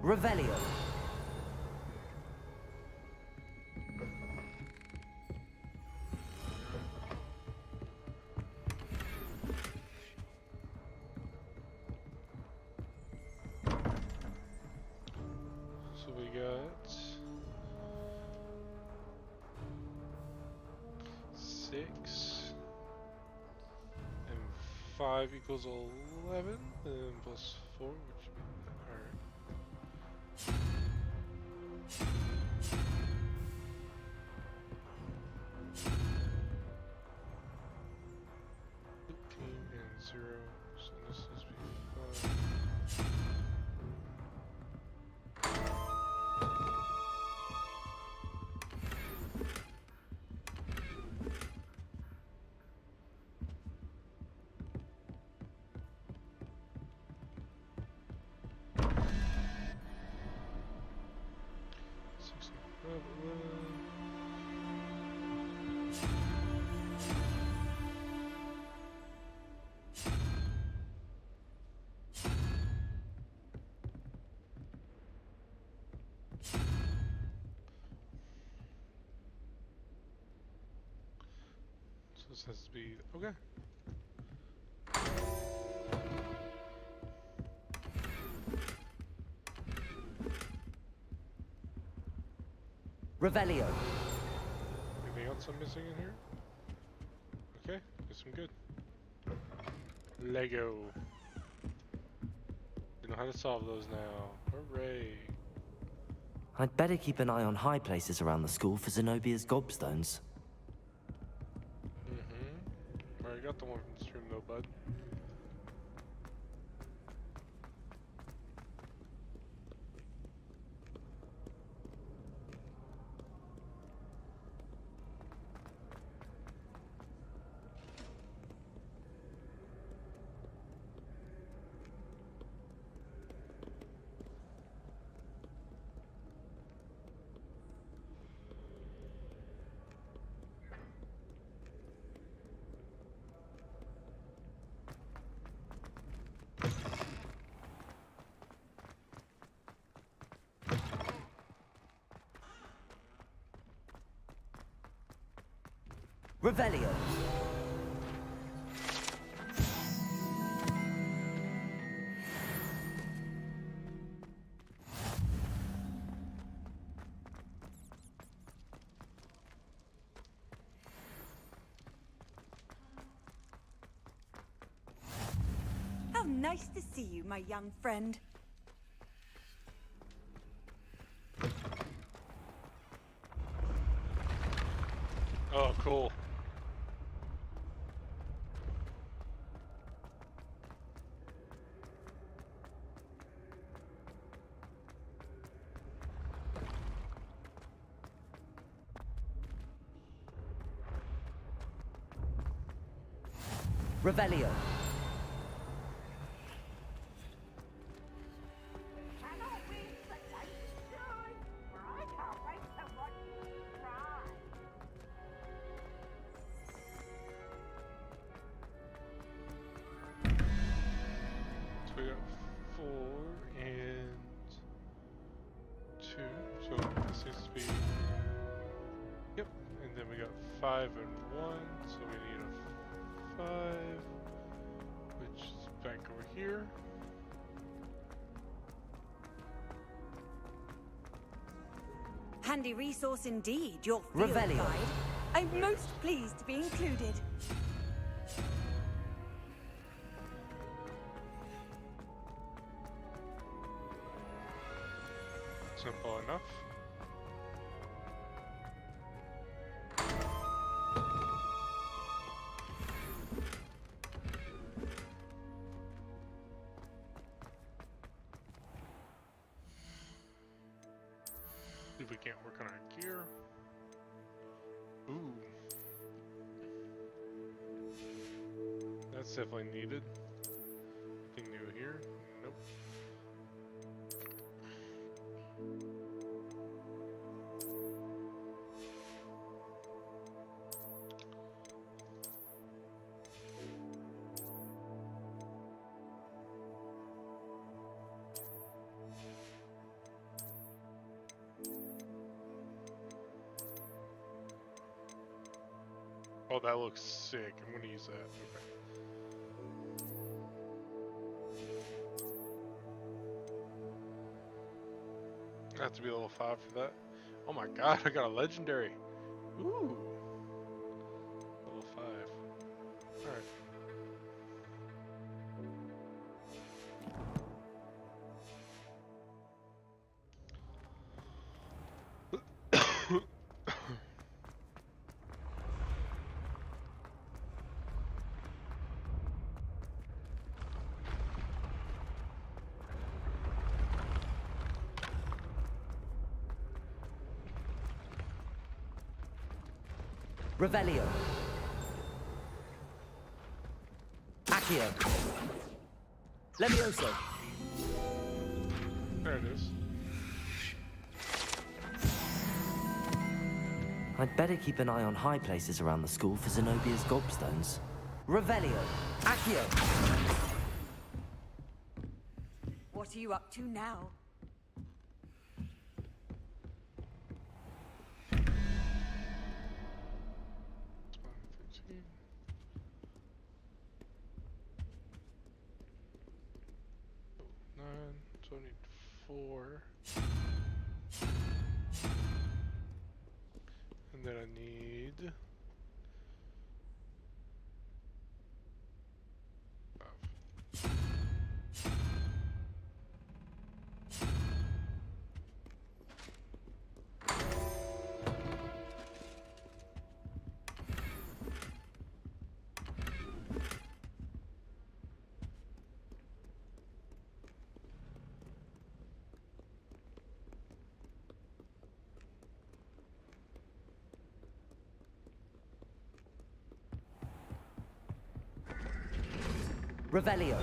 Revelio. So we got 6 and 5 equals 11, and plus 4, which would be alright. And 0, so this is be 5. So this has to be okay. Revelio. Anything else I'm missing in here? Okay, guess I'm good. Lego. We know how to solve those now. Hooray. I'd better keep an eye on high places around the school for Zenobia's gobstones. Already got the one from this room though, bud. Revelio. How nice to see you, my young friend. Oh, cool. Revelio. So we got 4 and 2. So this needs to be. Yep. And then we got 5 and 1. So we need a 5, which is back over here. Handy resource indeed, your field Revelio. guide. I'm most pleased to be included. simple enough. See if we can't work on our gear. Ooh. That's definitely needed. Anything new here? Nope. Oh, that looks sick. I'm gonna use that. Okay. I have to be level 5 for that. Oh my god, I got a legendary. Ooh. Level 5. Alright. Revelio. Accio. Levioso. There it is. I'd better keep an eye on high places around the school for Zenobia's gobstones. Revelio. Accio. What are you up to now? So I need 4. And then I need 5. Revelio.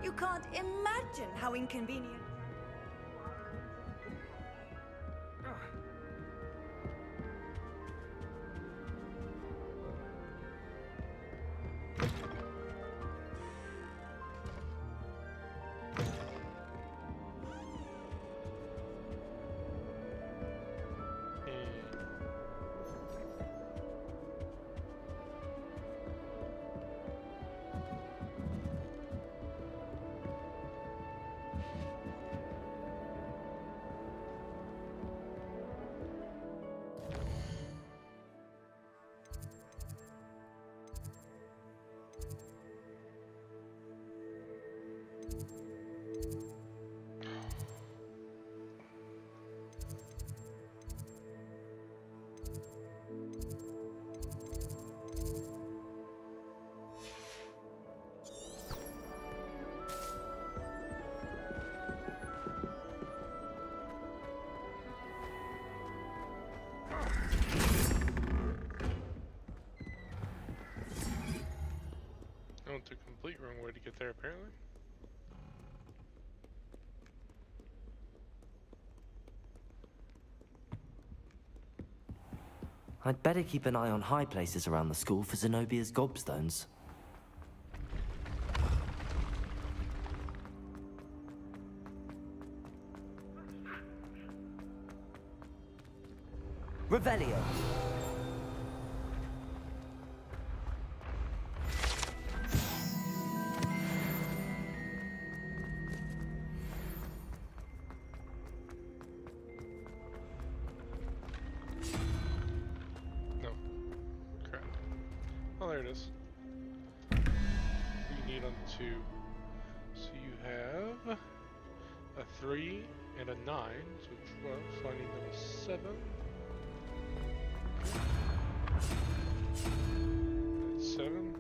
You can't imagine how inconvenient. I went the complete wrong way to get there, apparently. I'd better keep an eye on high places around the school for Zenobia's gobstones. Revelio. it is. You need on 2. So you have a 3 and a 9, so 12. So I need them a 7. That's 7.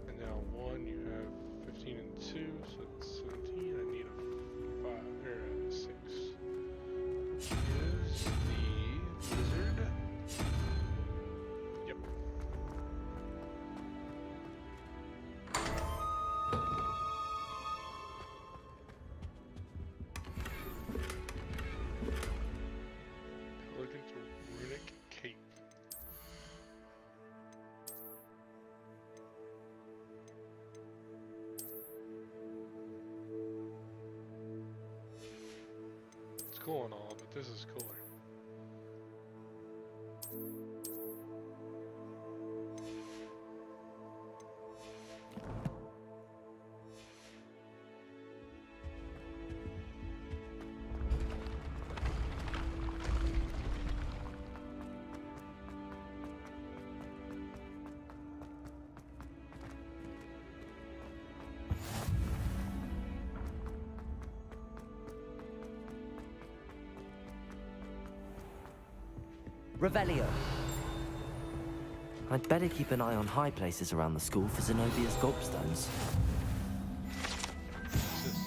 And now 1, you have 15 and 2, so that's 17. I need a 5 or a 6. Which is the wizard. Yep. Elegant runic cape. It's cool and all, but this is cooler. Revelio. I'd better keep an eye on high places around the school for Zenobia's gobstones. This is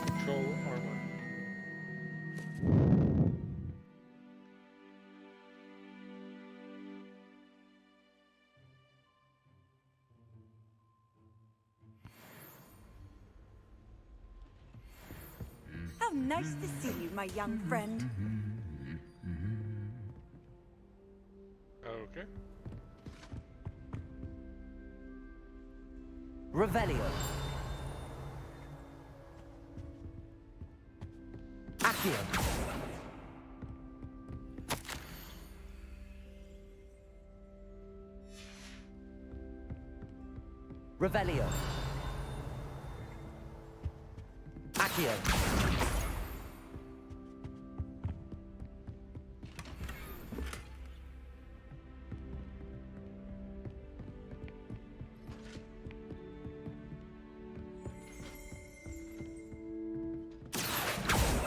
control armor. How nice to see you, my young friend. Okay. Revelio. Accio. Revelio. Accio.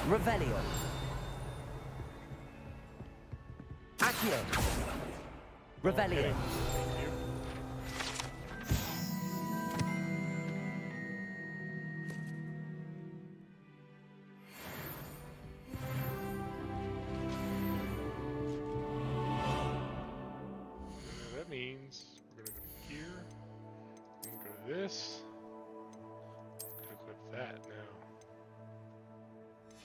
Revelio. Accio. Revelio. Okay. Thank you. That means we're gonna go to here. We're gonna go to this. I'm gonna equip that now.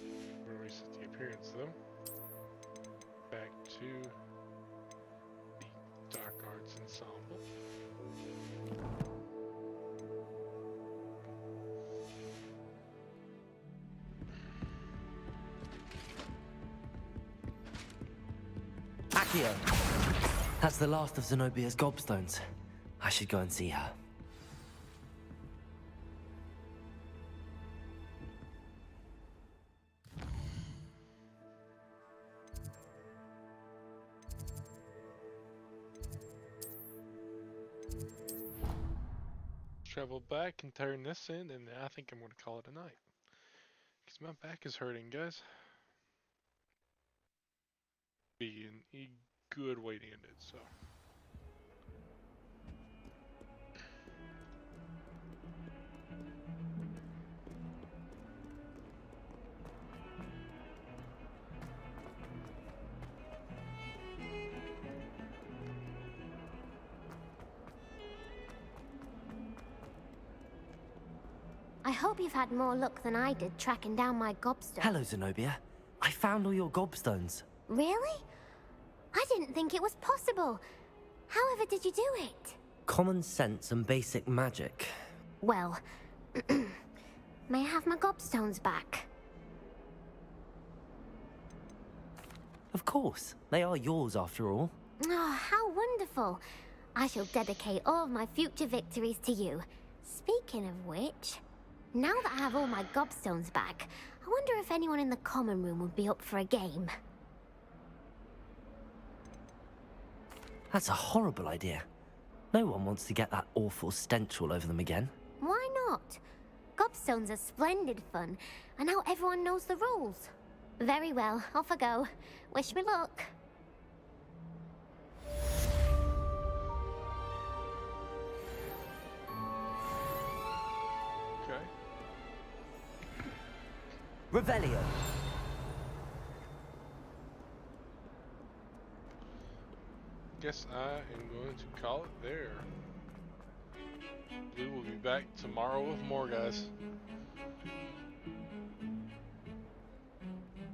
We're gonna reset the appearance though. Back to the Dark Arts Ensemble. Accio. That's the last of Zenobia's gobstones. I should go and see her. Travel back and turn this in, and I think I'm gonna call it a night. Because my back is hurting, guys. Be a good way to end it, so. I hope you've had more luck than I did tracking down my gobstone. Hello, Zenobia. I found all your gobstones. Really? I didn't think it was possible. However did you do it? Common sense and basic magic. Well, may I have my gobstones back? Of course. They are yours after all. Oh, how wonderful. I shall dedicate all of my future victories to you. Speaking of which, now that I have all my gobstones back, I wonder if anyone in the common room would be up for a game. That's a horrible idea. No one wants to get that awful stench all over them again. Why not? Gobstones are splendid fun, and now everyone knows the rules. Very well, off I go. Wish me luck. Okay. Revelio. Guess I am going to call it there. We will be back tomorrow with more, guys.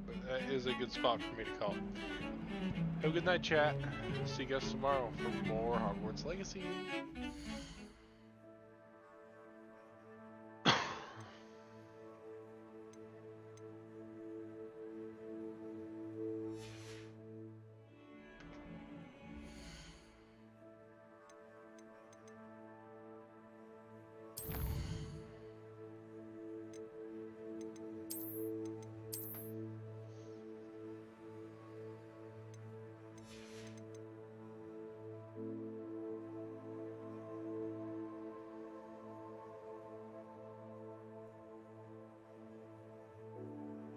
But that is a good spot for me to call. Have a good night, chat. See you guys tomorrow for more Hogwarts Legacy.